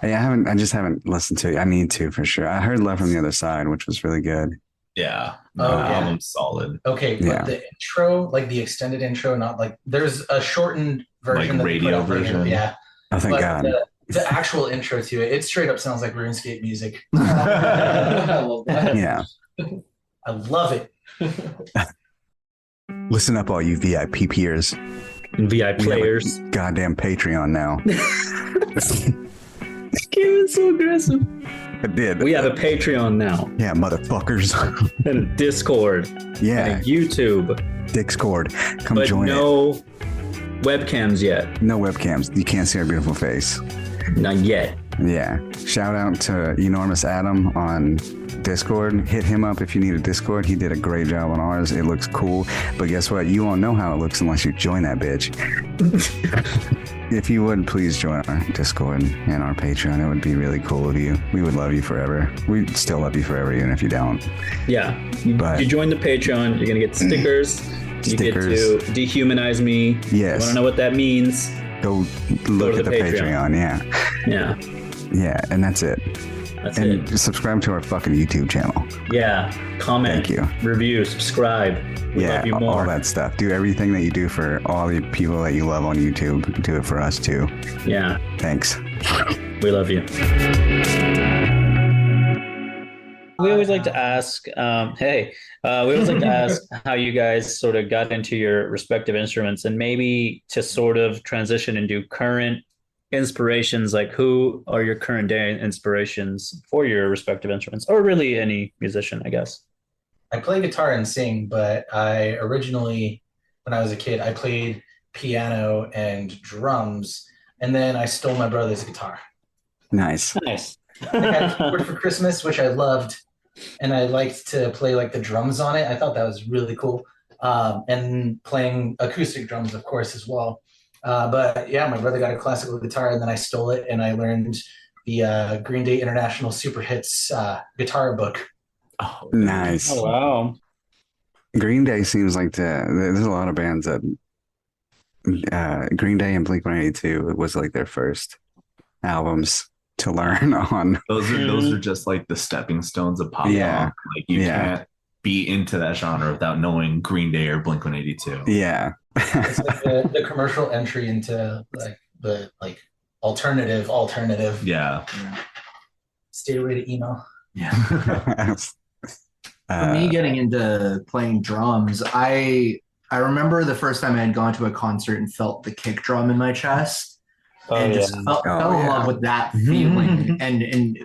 I just haven't listened to it. I need to for sure. I heard Love from the Other Side, which was really good. Yeah. The Oh, yeah. album's solid. Okay, but Yeah. the intro, like the extended intro, not like there's a shortened version, Like that they put radio out later. version. Yeah, Oh, thank but God. the actual intro to it, it straight up sounds like RuneScape music. I love that. Yeah. I love it. Listen up, all you VIP peers. VI We have a players. goddamn Patreon now. Kid is so aggressive. I did. We have a Patreon now, Yeah, motherfuckers. and a Discord, Yeah, and a YouTube, Discord. Come but join it. no webcams yet. No webcams. You can't see our beautiful face. Not yet. Yeah. Shout out to Enormous Adam on Discord. Hit him up if you need a Discord. He did a great job on ours. It looks cool. But guess what? You won't know how it looks unless you join that bitch. If you would, please join our Discord and our Patreon. It would be really cool of you. We would love you forever. We'd still love you forever, even if you don't. Yeah. You, But- you join the Patreon, you're gonna get stickers. You get to dehumanize me. Yes. You want to know what that means? Go look to at the the Patreon. Yeah. Yeah. Yeah. And that's it. That's And it. subscribe to our fucking YouTube channel. Yeah. Comment. Thank you. Review. Subscribe. We Yeah, love you all more. that stuff. Do everything that you do for all the people that you love on YouTube. Do it for us too. Yeah. Thanks. We love you. We always like to ask, we always like to ask how you guys sort of got into your respective instruments, and maybe to sort of transition into current inspirations, like who are your current day inspirations for your respective instruments, or really any musician, I guess. I play guitar and sing, but I originally, when I was a kid, I played piano and drums, and then I stole my brother's guitar. Nice. Nice. I got a keyboard for Christmas, which I loved, and I liked to play like the drums on it. I thought that was really cool, and playing acoustic drums, of course, as well. But yeah, my brother got a classical guitar, and then I stole it, and I learned the Green Day International Super Hits guitar book. Oh, Nice. Oh, wow. Green Day seems like there's a lot of bands that Green Day and Blink-182 was like their first albums to learn on. Those are just like the stepping stones of pop Yeah. rock. Like you Yeah. can't be into that genre without knowing Green Day or Blink-182. Yeah. It's like the commercial entry into like the alternative. Yeah. Stay away to emo. Yeah. For me, getting into playing drums, I remember the first time I had gone to a concert and felt the kick drum in my chest, Oh, and yeah. just fell in yeah. love with that feeling, and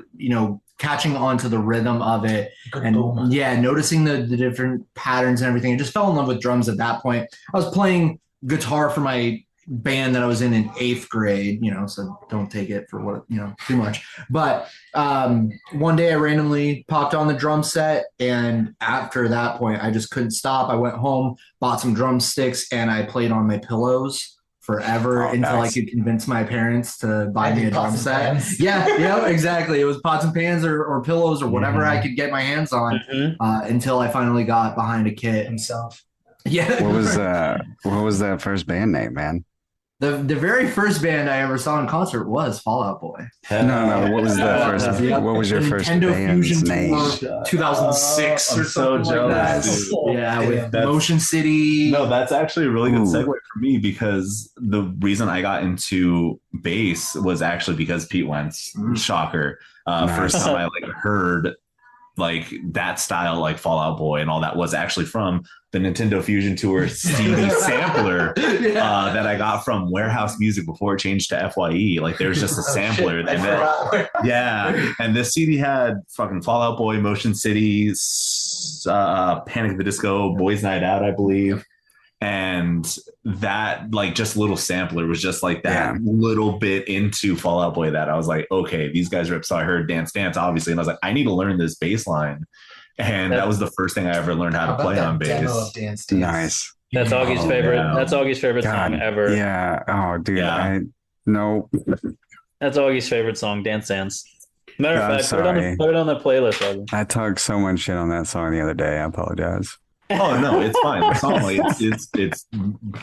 catching on to the rhythm of it, Good and boom. noticing the different patterns and everything. I just fell in love with drums at that point. I was playing guitar for my band that I was in 8th grade, so don't take it for what, too much. But one day I randomly popped on the drum set, and after that point, I just couldn't stop. I went home, bought some drumsticks, and I played on my pillows forever Oh, until nice. I could convince my parents to buy I me did a drum pots and set. pans. Yeah, exactly. It was pots and pans or pillows or whatever I could get my hands on Mhm. until I finally got behind a kit. Himself. Yeah. What was that first band name, man? The very first band I ever saw in concert was Fall Out Boy. No. What was the first? Yeah. What was your The first Nintendo band's Fusion name? Tour 2006 I'm or so something like that. jealous, dude. Yeah, Damn. with That's- Motion City. No, that's actually a really good Ooh. segue for me, because the reason I got into bass was actually because Pete Wentz. Shocker. Nice. First time I heard like that style, like Fall Out Boy and all that, was actually from the Nintendo Fusion Tour CD sampler that I got from Warehouse Music before it changed to FYE. Like there's just a sampler. I and then, forgot where- yeah, and this CD had fucking Fall Out Boy, Motion City, Panic at the Disco, Boys Night Out, I believe. And that like just little sampler was just like that Yeah. little bit into Fall Out Boy that I was like, okay, these guys rip. So I heard Dance Dance, obviously, and I was like, I need to learn this bass line. And that was the first thing I ever learned how How to about play that on demo bass. of Dance Dance? Nice. That's Augie's favorite. yeah. That's Augie's favorite God. song ever. Yeah. Oh, dude. Yeah. No. That's Augie's favorite song, Dance Dance. Matter I'm of fact, sorry. put it on the playlist, Augie. I talked so much shit on that song the other day. I apologize. Oh no, it's fine. The song like it's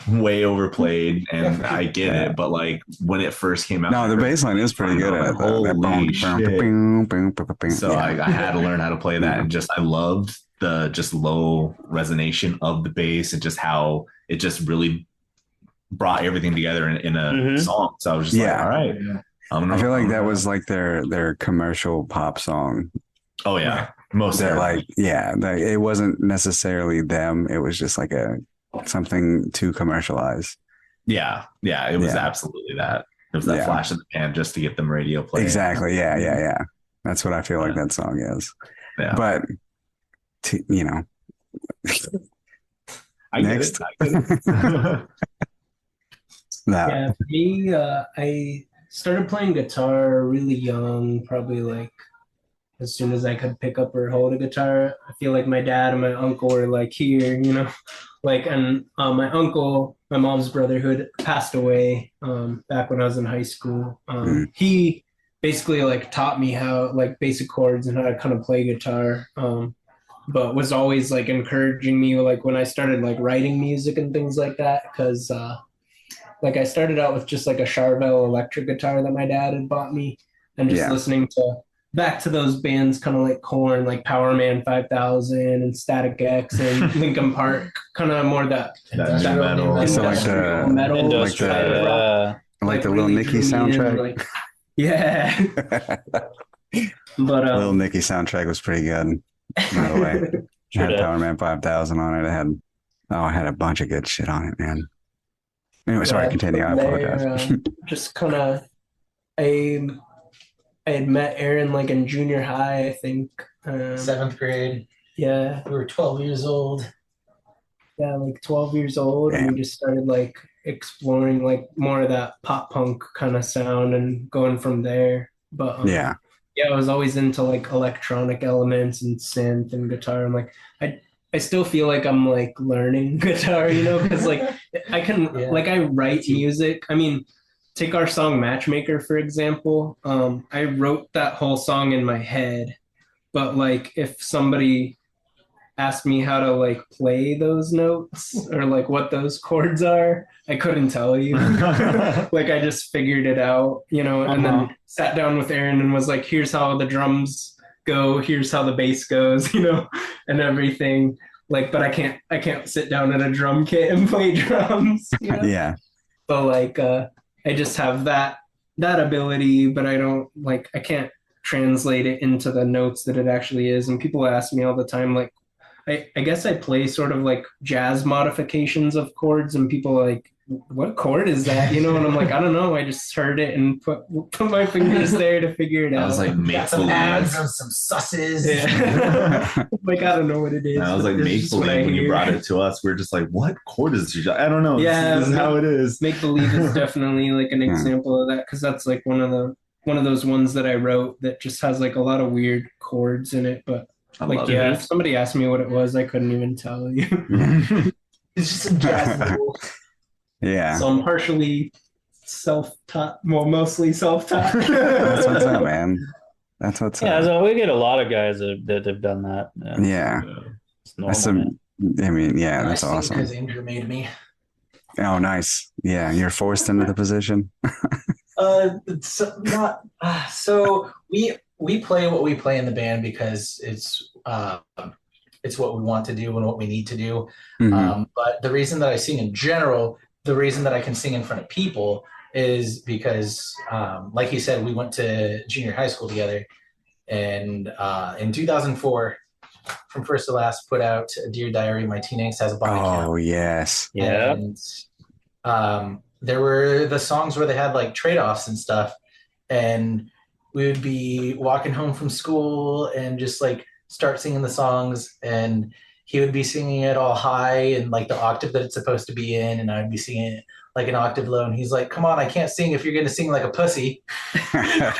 way overplayed, and I get it. But like when it first came out, No, the bass line is pretty good at it. Though. That Holy shit! boom, boom, boom, boom, boom. So Yeah. I had to learn how to play that, and just I loved the just low resonation of the bass and just how it just really brought everything together in a Mhm. song. So I was just like, all right, I feel like that was like their commercial pop song. Oh yeah, most That certainly. like that it wasn't necessarily them. It was just like something to commercialize. Yeah, it was Yeah. absolutely that. It was that Yeah. flash in the pan just to get them radio play. Exactly. Yeah. That's what I feel like that song is. Yeah. But I get next. it. I get it. No. Yeah, for me, I started playing guitar really young, probably like as soon as I could pick up or hold a guitar. I feel like my dad and my uncle were like here, like, and my uncle, my mom's brother who had passed away back when I was in high school. He basically like taught me how like basic chords and how to kind of play guitar. But was always like encouraging me like when I started like writing music and things like that, because like I started out with just like a Charvel electric guitar that my dad had bought me, and just listening to back to those bands kind of like Korn, like Power Man 5000 and Static X and Linkin Park, kind of more that Industrial metal. So like industrial the metal, Industrial, like the rock, like the Lil really Nicky drew me in, soundtrack. like, yeah. But Lil Nicky soundtrack was pretty good. By the way, it Sure had did. Power Man 5000 on it. I had a bunch of good shit on it, man. Anyway, sorry, continue. I from apologize. there, just kind of, I had met Aaron like in junior high, I think. 7th grade. Yeah, We were 12 years old. yeah, like 12 years old, and we just started like exploring like more of that pop punk kind of sound and going from there. But Yeah. yeah, I was always into like electronic elements and synth and guitar. I'm like, I still feel like I'm like learning guitar, because like I can like I write music. I mean, take our song Matchmaker for example. I wrote that whole song in my head, but like if somebody asked me how to like play those notes or like what those chords are, I couldn't tell you. Like I just figured it out, and then sat down with Aaron and was like, here's how the drums go, here's how the bass goes, and everything. Like, but I can't sit down at a drum kit and play drums. Yeah. So like I just have that ability, but I can't translate it into the notes that it actually is. And people ask me all the time, like, I guess I play sort of like jazz modifications of chords, and people are like, what chord is that? And I'm like, I don't know. I just heard it and put my fingers there to figure it out. I was like, make Got some believe. ads and some susses. Yeah. Like, I don't know what it is. I was like, but it's make just what I believe when you hear. brought it to us. We are just like, what chord is this? I don't know. Yeah, This is how it is. Make believe is definitely like an example of that, because that's like one of those ones that I wrote that just has like a lot of weird chords in it. But I like, love yeah, it. if somebody asked me what it was, I couldn't even tell you. It's just some jazz. Yeah. So I'm partially self-taught, well, mostly self-taught. That's what's up, man. That's what's Yeah, up. so we get a lot of guys that have done that. Yeah. It's normal, That's man. I mean, yeah, that's awesome. Because Andrew made me. Oh, nice. Yeah, you're forced into the position. It's not. So we play what we play in the band because it's what we want to do and what we need to do. Mhm. But the reason that I sing in general, the reason that I can sing in front of people is because, like you said, we went to junior high school together, and in 2004, From First to Last put out Dear Diary, My Teen Angst Has a Body Count. Oh, yes. Yeah. And there were the songs where they had like trade-offs and stuff, and we would be walking home from school and just like start singing the songs, and he would be singing it all high and like the octave that it's supposed to be in, and I'd be singing it like an octave low. And he's like, "Come on, I can't sing if you're gonna sing like a pussy." And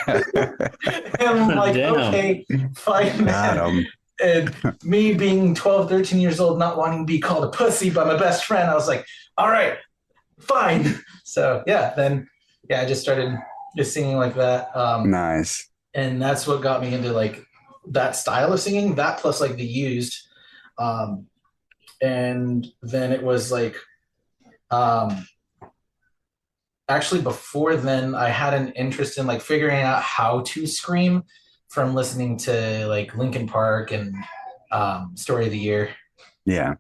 I'm like, Damn. "Okay, fine." Got him. And me being 12, 13 years old, not wanting to be called a pussy by my best friend, I was like, "All right, fine." So then I just started just singing like that. Nice. And that's what got me into like that style of singing, that plus like the used. And then it was like actually before then I had an interest in like figuring out how to scream from listening to like Linkin Park and Story of the Year. Yeah.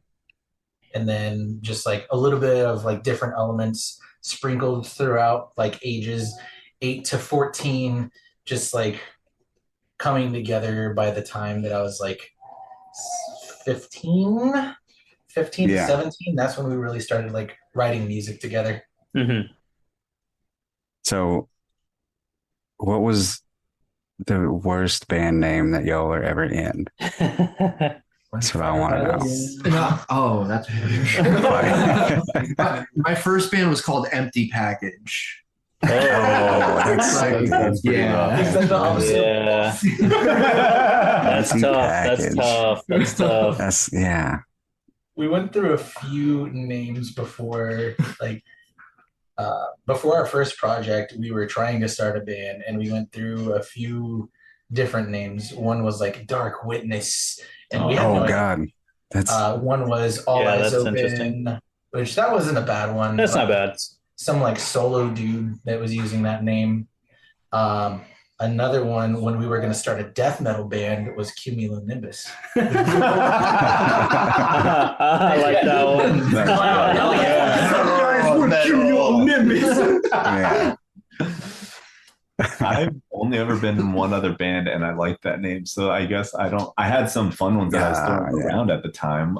And then just like a little bit of like different elements sprinkled throughout like ages 8 to 14, just like coming together by the time that I was like 15 to 17. That's when we really started like writing music together. Mm-hmm. So what was the worst band name that y'all were ever in? That's what I want to know. Oh, that's my first band was called Empty Package. Oh, that's Like, That's pretty yeah. Is that the opposite? yeah. That's Empty tough. That's Package. tough. That's tough. That's yeah. We went through a few names before before our first project. We were trying to start a band and we went through a few different names. One was like Dark Witness, and we had no Oh idea. God. That's One was All Yeah, Eyes that's Open, interesting. which that wasn't a bad one. That's not bad. Some like solo dude that was using that name. Another one when we were going to start a death metal band was Cumulonimbus. I like that one. yeah. I've only ever been in one other band and I like that name. So I guess I had some fun ones that I was throwing around at the time.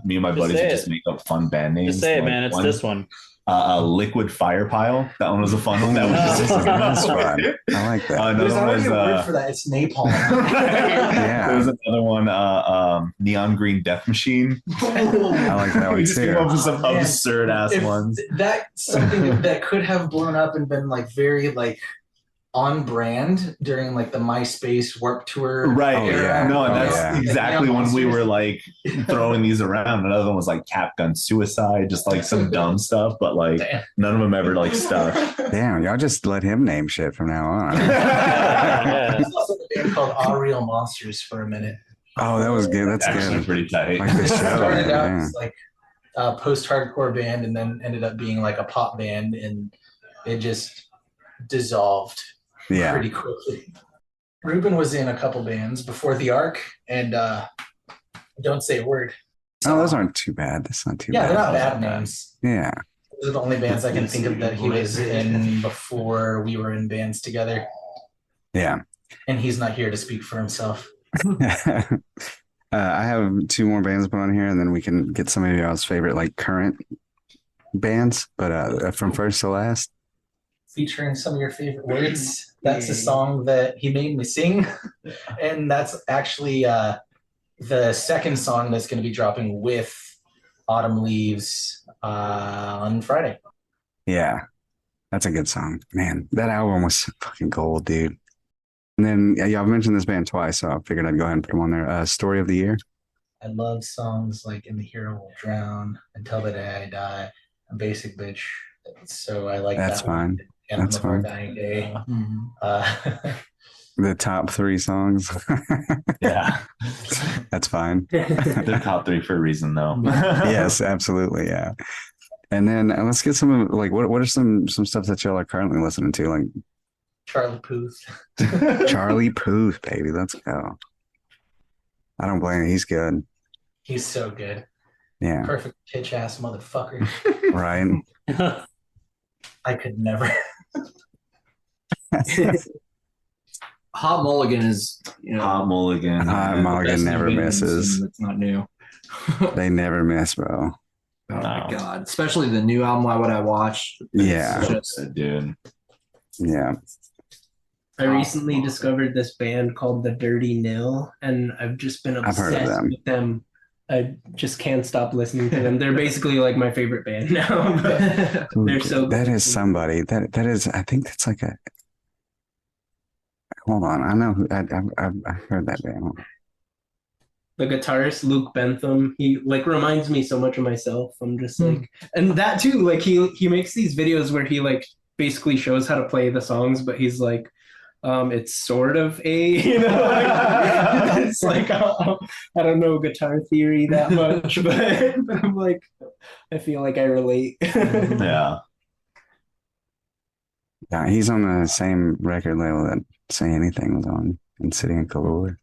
Me and my buddies would just make up fun band names. Just say it, like man. It's this one. Liquid Fire Pile. That one was a fun one. That was That's fun. I like that. There's Another one already was a word for that. It's napalm. Yeah. there was another one, Neon Green Death Machine. I like that one We just came up too. with some Man, absurd ass If ones. that's something that could have blown up and been like very like on brand during like the MySpace Warped Tour. Right. Oh, yeah. No, and Oh, that's yeah. exactly Neon when we Monsters. were like throwing these around. Another one was like Cap Gun Suicide, just like some dumb stuff, but like Damn. none of them ever like stuck. Damn, y'all just let him name shit from now on. Yeah. There's also a band called All Real Monsters for a minute. Oh, that was good. That's Actually good. pretty tight. Like the show. Started out Yeah. as like a post-hardcore band and then ended up being like a pop band, and it just dissolved Yeah. pretty quickly. Ruben was in a couple bands before the Ark and Don't Say a Word. Oh, those aren't too bad. That's not too Yeah, they're bad. not bad names. Yeah. Those are the only bands I can think of that he was in before we were in bands together. Yeah. And he's not here to speak for himself. I have two more bands to put on here, and then we can get some of y'all's favorite like current bands. But from first to last, Featuring some of your favorite words. That's a song that he made me sing. And that's actually the second song that's going to be dropping with Autumn Leaves on Friday. yeah, that's a good song. Man, that album was fucking gold, dude. And then y'all mentioned this band twice, so I figured I'd go ahead and put them on there. Story of the Year. I love songs like "And the Hero Will Drown," "Until the Day I Die," "A Basic Bitch." So I like That's that one. fine. And That's "On the Hard fine. Dying Day." Mhm. The top three songs. Yeah. That's fine. They're top three for a reason though. Yes, absolutely. Yeah. And then let's get some of like what are some stuff that y'all are currently listening to? Like Charlie Puth. Charlie Puth, baby. Let's go. I don't blame you. He's good. He's so good. Yeah. Perfect pitch ass motherfucker. Right. I could never. Hot Mulligan is, Hot Mulligan. Hot Mulligan best never new band misses. That's not new. They never miss, bro. Oh my god! Especially the new album. What I watched. Yeah. It's just- Dude. Yeah. I recently discovered this band called The Dirty Nil, and I've just been I've heard of obsessed them. with them I just can't stop listening to them. They're basically like my favorite band now. But they're so That good. is somebody. That is. I think that's like a. Hold on. I know. I've heard that band. The guitarist Luke Bentham, he like reminds me so much of myself. I'm just like, and that too, like he makes these videos where he like basically shows how to play the songs, but he's like, it's sort of a, like, it's like I don't know guitar theory that much, but I'm like, I feel like I relate. Yeah. Yeah, he's on the same record label that Say Anything was on, and City and Color.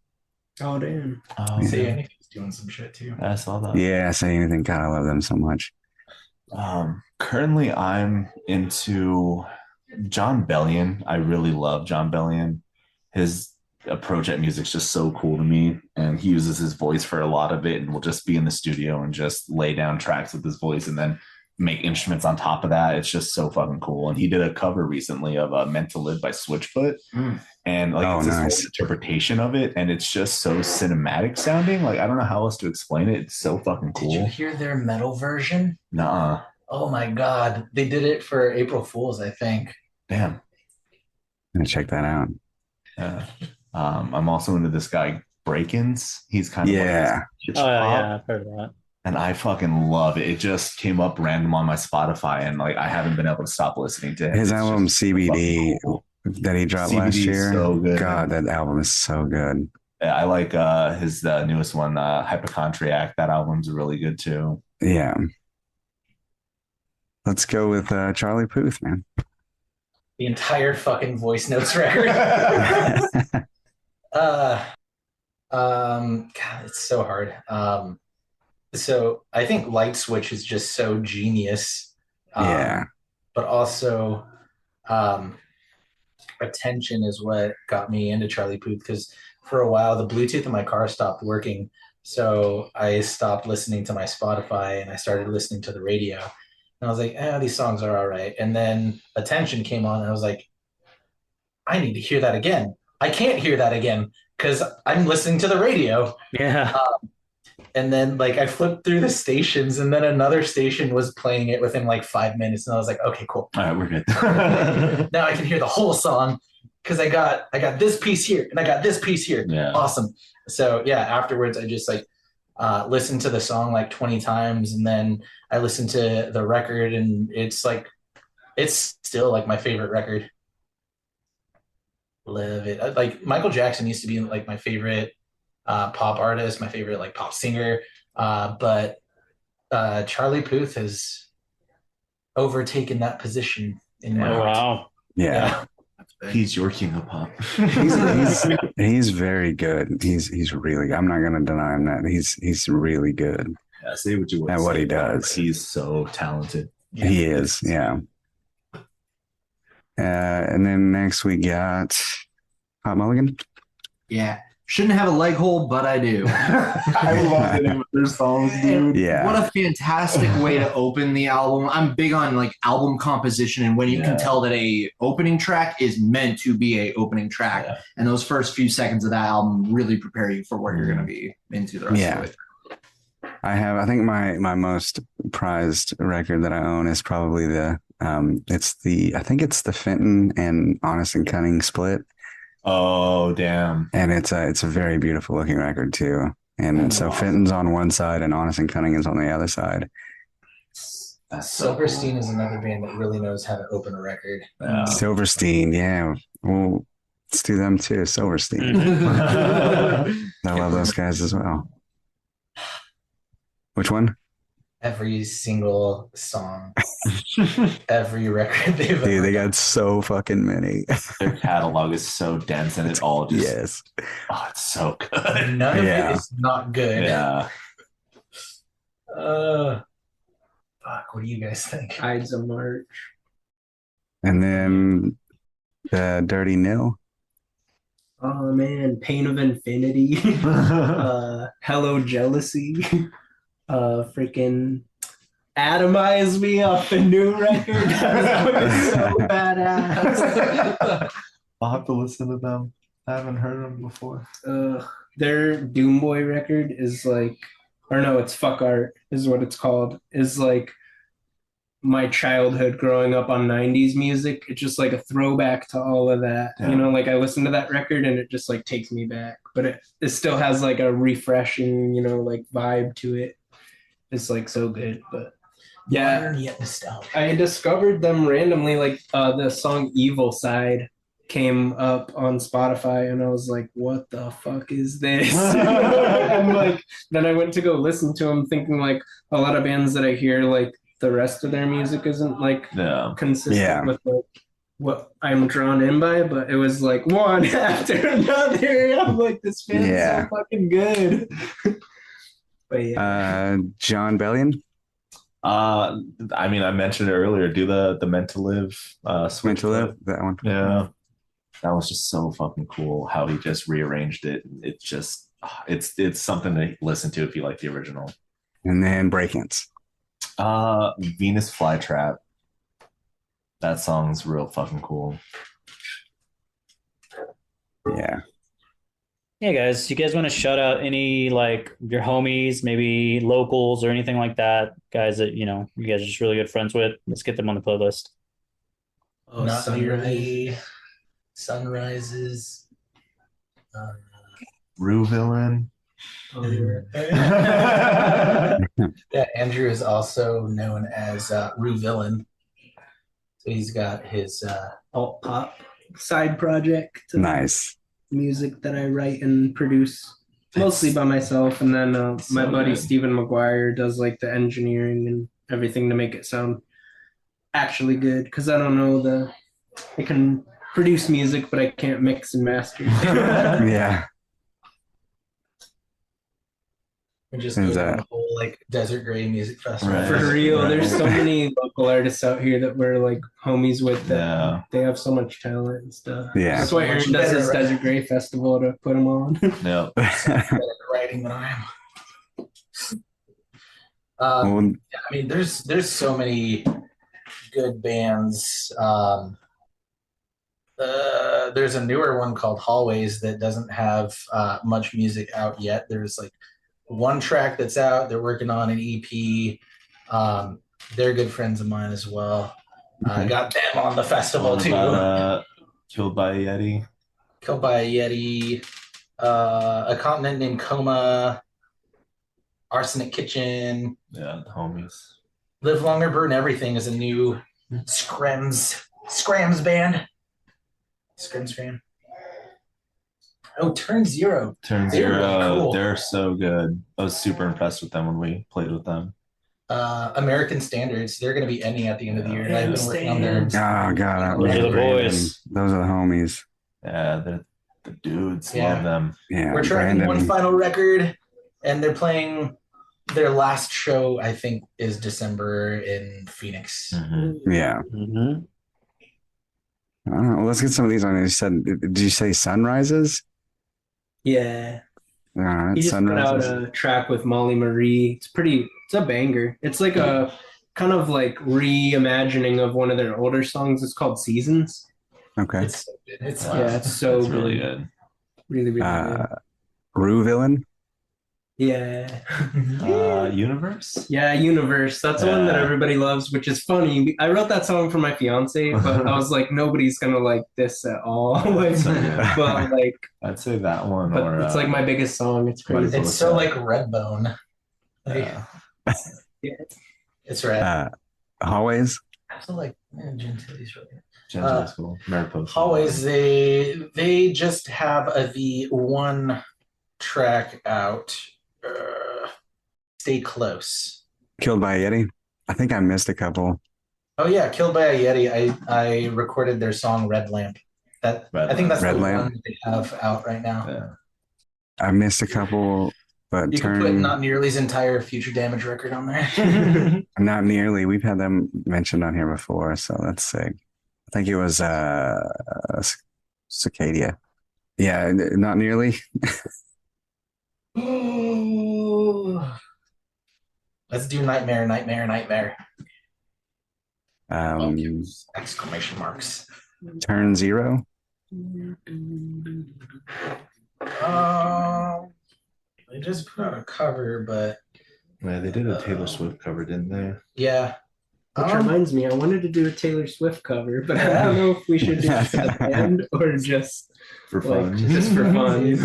Oh damn! Oh, See, Yeah. anything's doing some shit too. I saw that. Yeah, Say Anything. God, I love them so much. Currently, I'm into John Bellion. I really love John Bellion. His approach at music's just so cool to me, and he uses his voice for a lot of it, and will just be in the studio and just lay down tracks with his voice, and then make instruments on top of that. It's just so fucking cool. And he did a cover recently of "Meant to Live" by Switchfoot, and like Oh, it's this whole nice. interpretation of it, and it's just so cinematic sounding. Like I don't know how else to explain it. It's so fucking Did you cool. hear their metal version? Nah, Oh my God. They did it for April Fools, I think. damn. I'm gonna check that out. Yeah. I'm also into this guy Breakins. He's kind of Yeah. like Oh yeah, I've heard of that. and I fucking love it. It just came up random on my Spotify, and like I haven't been able to stop listening to it. His It's album just so CBD fucking cool. that he dropped CBD last is year. so good. God, that album is so good. Yeah, I like his newest one, Hypochondriac. That album's really good too. Yeah. Let's go with Charlie Puth, man. The entire fucking voice notes record. God, it's so hard. So I think Light Switch is just so genius. Yeah. But also, Attention is what got me into Charlie Puth because for a while the Bluetooth in my car stopped working. So I stopped listening to my Spotify and I started listening to the radio. And I was like, these songs are all right. And then Attention came on and I was like, I need to hear that again. I can't hear that again because I'm listening to the radio. Yeah. And then like I flipped through the stations and then another station was playing it within like 5 minutes. And I was like, okay, cool. All right, we're good. Now I can hear the whole song because I got this piece here and I got this piece here. Yeah. Awesome. So yeah, afterwards I just like listened to the song like 20 times and then I listened to the record and it's still like my favorite record. Love it. Like Michael Jackson used to be like my favorite pop artist, my favorite like pop singer. But Charlie Puth has overtaken that position in my Oh, heart. wow. Yeah. He's your king of pop. He's very good. He's really good. I'm not gonna deny him that. He's really good. Yeah, say what you want. At what he does. He's so talented. Yeah. He is, yeah. And then next we got Hot Mulligan. Yeah. Shouldn't have a leg hole, but I do. I love the name of their songs, dude. Yeah. What a fantastic way to open the album. I'm big on like album composition and when you can tell that a opening track is meant to be a opening track. Yeah. And those first few seconds of that album really prepare you for what you're going to be into the rest of it. I think my most prized record that I own is probably I think it's the Fenton and Honest and Cunning split. Oh, damn. And it's a very beautiful looking record too. And so Fenton's on one side and Honest and Cunning is on the other side. That's so Silverstein is another band that really knows how to open a record. Yeah. Silverstein, yeah. Well, let's do them too. Silverstein. I love those guys as well. Which one? Every single song, every record they've ever Dude, they done. got so fucking many. Their catalog is so dense and it all just Yes. oh, it's so good. None of Yeah. it is not good. Yeah. Fuck, what do you guys think? Ides of March. And then the Dirty Nil. Oh man, Pain of Infinity. Hello Jealousy. Freaking Atomize Me off the new record. That was so badass. I'll have to listen to them. I haven't heard them before. Their Doom Boy record is like or no, it's Fuck Art is what it's called, is like my childhood growing up on 90s music. It's just like a throwback to all of that. Yeah. You know, like I listen to that record and it just like takes me back. But it still has like a refreshing, like vibe to it. It's like so good. But yeah, Modern yet nostalgic. I discovered them randomly, like the song Evil Side came up on Spotify and I was like, what the fuck is this? And like then I went to go listen to them thinking like a lot of bands that I hear like the rest of their music isn't like Yeah. consistent Yeah. with like what I'm drawn in by, but it was like one after another. I'm like, this band's Yeah. so fucking good. But yeah. John Bellion, I mean, I mentioned it earlier. Do the Meant to Live Meant to Live, that one. Yeah, that was just so fucking cool how he just rearranged it. It's just it's something to listen to if you like the original. And then Break-Ins. Venus Flytrap. That song's real fucking cool. Yeah. Yeah, guys, you guys want to shout out any like your homies, maybe locals or anything like that, guys that you guys are just really good friends with? Let's get them on the playlist. Oh, Not Sunrise. nearly Sunrises. Rue Villain. Oh, yeah. Yeah, Andrew is also known as Rue Villain. So he's got his Alt pop side project. Nice. Music that I write and produce mostly by myself, and then my So buddy good. Stephen McGuire does like the engineering and everything to make it sound actually good. Because I don't know I can produce music, but I can't mix and master. Yeah. we just Is go that- on the whole like Desert Gray Music Festival. Right. For real, Right. there's so many local artists out here that we're like homies with that Yeah. they have so much talent and stuff. Yeah. That's why Aaron does his Desert Gray Festival to put them on. No. Better at writing than I am. Well, Yeah, I mean, there's so many good bands. There's a newer one called Hallways that doesn't have much music out yet. There's like one track that's out. They're working on an EP. They're good friends of mine as well. I got them on the festival What too. about, Killed by a Yeti. Killed by a Yeti, A Continent Named Coma, Arsenic Kitchen, Yeah, the homies. Live Longer Burn Everything is a new Screms band. Scram. Oh, Turn Zero. Turn They're Zero. really cool. They're so good. I was super impressed with them when we played with them. American Standards. They're going to be ending at the end of the year. And Yeah. I've been working on their. oh God, Those are the Brandon. boys. Those are the homies. Yeah, they're the dudes. Yeah. Love them. Yeah, We're tracking Brandon. one final record, and they're playing their last show. I think is December in Phoenix. Mhm. Yeah. Mm-hmm. I don't know. Well, let's get some of these on. You said, did you say Sunrises? Yeah. All right, He just put out Sunrises. a track with Molly Marie. It's a banger. It's like a kind of like reimagining of one of their older songs. It's called Seasons. Okay. It's so good. It's Yeah, it's so That's really good. Really, really good. Rue Villain. Yeah. Universe? Yeah, Universe. That's the one that Yeah. everybody loves, which is funny. I wrote that song for my fiance, but I was like, nobody's gonna like this at all. Like, So good. but like, I'd say that one. but or it's like my biggest song. It's Might as crazy. well. It's so like Redbone. Like, yeah. it's red. Hallways. I feel like Gentily's really good. Gentle School. Mariposa. Always they just have the one track out. Stay Close. Killed by a Yeti. I think I missed a couple. Oh yeah, Killed by a Yeti. I recorded their song Red Lamp. I think that's Red the Lamp. one they have out right now. Yeah. I missed a couple, but You can put Not Nearly's entire Future Damage record on there. not nearly. We've had them mentioned on here before, so that's sick. I think it was Cicadia. Yeah, not nearly. Let's do Nightmare. Exclamation marks. Turn Zero. They just put out a cover, but Yeah, they did a Taylor Swift cover, didn't they? Yeah. Which reminds me, I wanted to do a Taylor Swift cover, but I don't know if we should do it for the band or just For like fun. just for fun. You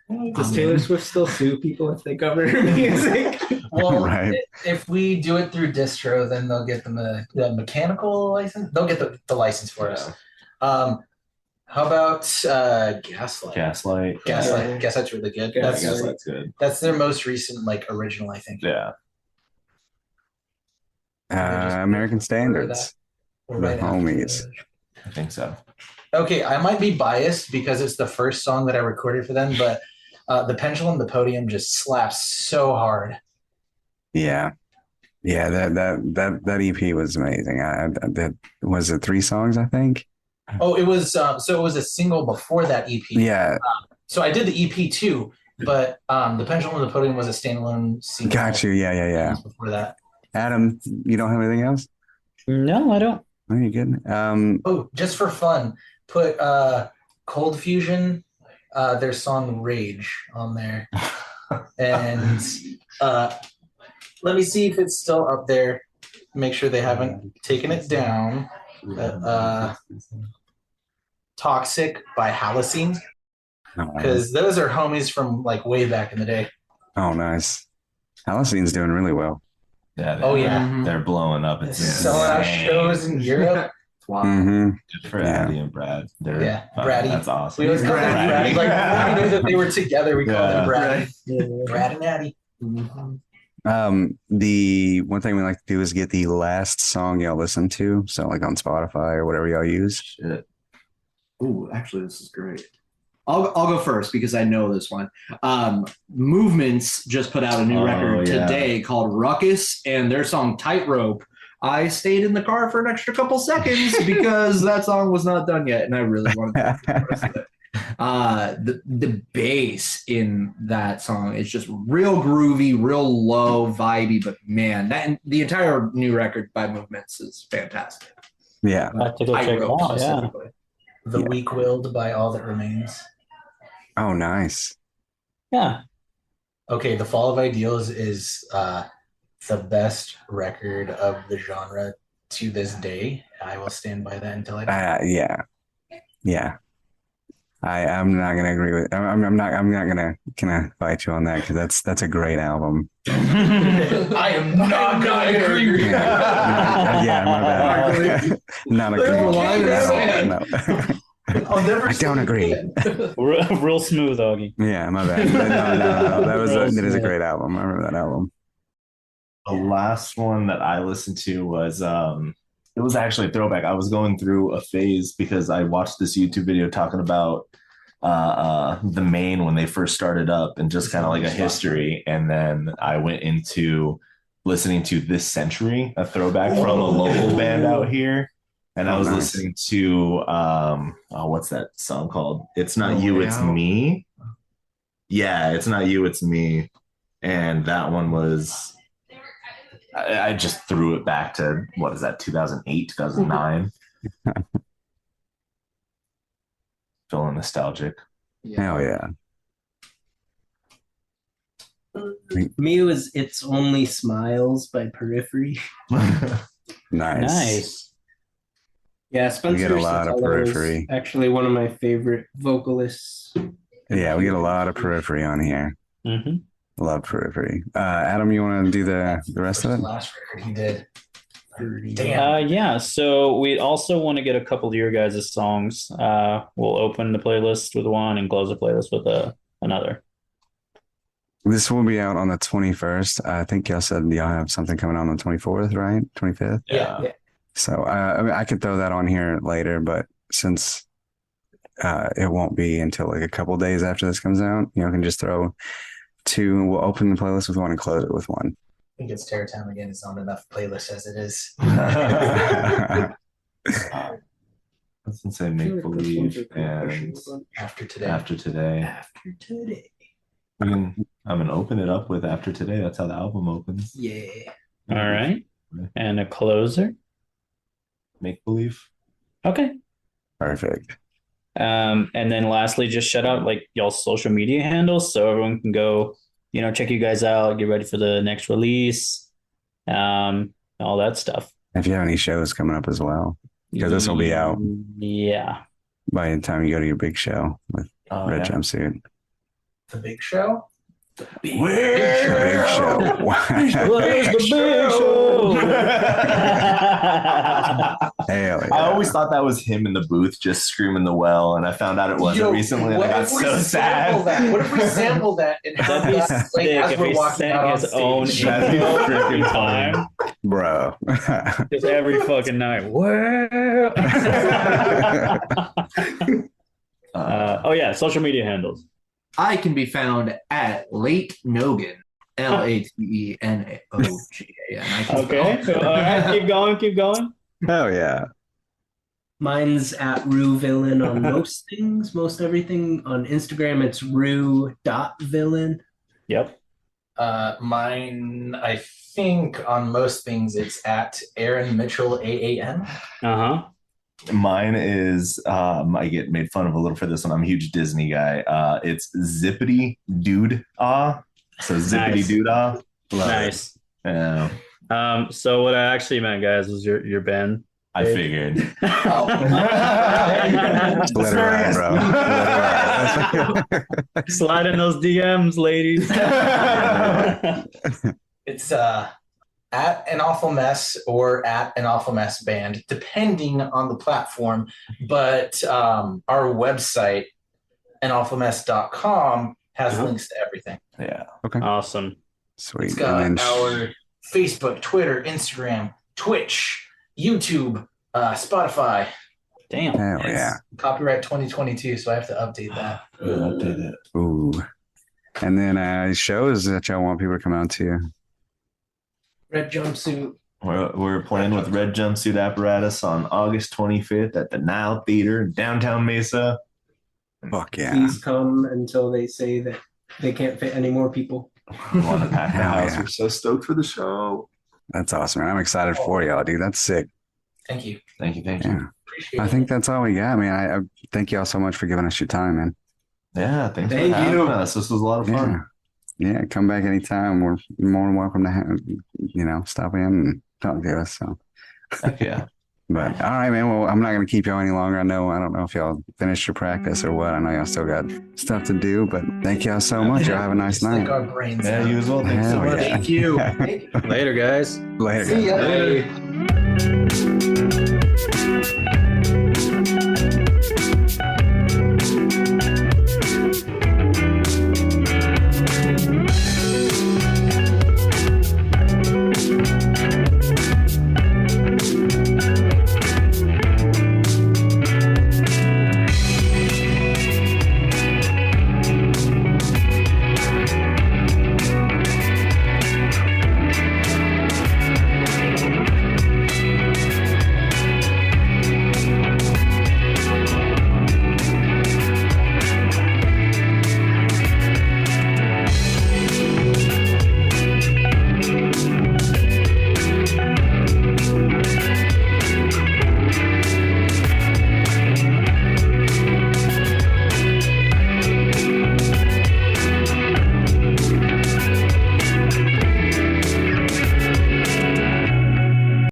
know? Does Taylor Swift still sue people if they cover her music? Well, Right. if we do it through distro, then they'll get the mechanical license. They'll get the license for us. How about Gaslight? Gaslight. Gaslight. Yeah. Gaslight's really good. Yeah, That's Gaslight's good. that's their most recent like original, I think. Yeah. American Standards. Or The right after homies. I think so. Okay, I might be biased because it's the first song that I recorded for them, but the Pendulum, the Podium just slaps so hard. Yeah. Yeah, that EP was amazing. That was it 3 songs, I think. Oh, it was so it was a single before that EP. Yeah, So I did the EP too, but the Pendulum and the Podium was a standalone single. got you. Yeah. Before that. Adam, you don't have anything else? No, I don't. Oh, you good? Oh, just for fun, put Cold Fusion, their song Rage on there. And let me see if it's still up there. Make sure they haven't taken it down. Toxic by Halocene, because those are homies from like way back in the day. Oh, nice. Halocene's doing really well. Yeah. Oh, yeah. They're blowing up. It's Selling out shows in Europe. Wow. Mm-hmm. good for Yeah. Addy and Brad. They're Yeah, fun. Braddy. That's awesome. We always call them Braddy. Like we knew that they were together. We called them Yeah. Braddy. Brad and Addy. The one thing we like to do is get the last song y'all listen to. So like on Spotify or whatever y'all use. Shit. Ooh, actually, this is great. I'll go first because I know this one. Movements just put out a new record today called Ruckus, and their song Tightrope. I stayed in the car for an extra couple seconds because that song was not done yet, and I really wanted to do the rest of it. The bass in that song is just real groovy, real low, vibey, but man, the entire new record by Movements is fantastic. Yeah. I have to go check it Tightrope out. Yeah. specifically. The Weak-Willed by All That Remains. Oh, nice. Yeah. Okay, The Fall of Ideals is the best record of the genre to this day. I will stand by that until I die. Yeah. I'm not gonna agree with. I'm not gonna fight you on that because that's a great album. I am not gonna agree with that. Yeah, my bad. Not agree. No. I'll never I don't say it agree. again. Real smooth, Augie. Yeah, my bad. No. That is a great album. I remember that album. The last one that I listened to was it was actually a throwback. I was going through a phase because I watched this YouTube video talking about the Maine when they first started up and just kind of like a history. And then I went into listening to This Century, a throwback from a local band out here. And I was listening to what's that song called? It's Not You, It's Me. Yeah, It's Not You, It's Me. And that one was I just threw it back to, what is that, 2008, 2009? Feeling nostalgic. Hell yeah. For me, it was It's Only Smiles by Periphery. Nice. Yeah, Spencer We get a lot of Sotelo is Periphery. actually one of my favorite vocalists. Yeah, we get a lot of Periphery on here. Mm-hmm. Love Periphery. Adam, you want to do the rest of The it? last record he did. Damn. Yeah, so we also want to get a couple of your guys' songs. We'll open the playlist with one and close the playlist with another. This will be out on the 21st. I think y'all said y'all have something coming out on the 24th, right? 25th? Yeah. So I mean, I could throw that on here later, but since it won't be until like a couple days after this comes out, I can just throw two. We'll open the playlist with one and close it with one. I think it's Terror Time again. It's not enough playlist as it is. I was gonna say Make Believe and After Today. After Today. After Today. I'm gonna open it up with After Today. That's how the album opens. Yeah. All right. And a closer. Make Believe. Okay. Perfect. And then lastly, just shout out like y'all's social media handles so everyone can go check you guys out, get ready for the next release, all that stuff. If you have any shows coming up as well, because this will be out Yeah. by the time you go to your big show with Red Jumpsuit. The big show? Big show. Where's the big show? Hell yeah. I always thought that was him in the booth just screaming the well, and I found out it wasn't recently, and I got so sad. What if we sample that and have That'd be that like, sick as if we're he walking out sang on his stage? own That'd be intro freaking every time. Bro. Just every fucking night. Well. Oh yeah, social media handles. I can be found at Late Nogan, LateNogan. Okay. All right, keep going. Hell yeah. Mine's at Rue Villain on most things, most everything. On Instagram, it's Rue.villain. Yep. Mine, I think on most things, it's at Aaron Mitchell AAM. Uh-huh. Mine is I get made fun of a little for this one. I'm a huge Disney guy. It's Zippity Dude Ah. So Zippity Nice. Dude Ah. Nice. Yeah, So what I actually meant, guys, was your band. I figured. Let her ride, bro. Let her ride. Slide in those DMs, ladies. It's at An Awful Mess or at An Awful Mess Band, depending on the platform. But our website, anawfulmess.com, has links to everything. Yeah. Okay. Awesome. Sweet. It's got And then our Facebook, Twitter, Instagram, Twitch, YouTube, Spotify. Damn. hell It's yeah. copyright 2022, so I have to update that. Update it. Ooh. And then shows that y'all want people to come out to. Red Jumpsuit. We're playing with Red Jumpsuit Apparatus on August 25th at the Nile Theater in downtown Mesa. Fuck yeah. Please come until they say that they can't fit any more people. We want to pack the Hell house. yeah. We're so stoked for the show. That's awesome, man. I'm excited for y'all, dude. That's sick. Thank you. Thank you. Yeah. Appreciate I it. think that's all we got, man. I thank y'all so much for giving us your time, man. Yeah, thanks Thank for having you. us. This was a lot of fun. Yeah, come back anytime. We're more than welcome to stop in and talk to us. So, Heck yeah. but all right, man. Well, I'm not gonna keep y'all any longer. I don't know if y'all finished your practice or what. I know y'all still got stuff to do, but thank y'all so much. Y'all have a nice Just like night. our brains. Yeah, you as well. Thanks so Hell much. yeah. Thank you. Thank you. Later, guys. Later. See ya. guys. Later.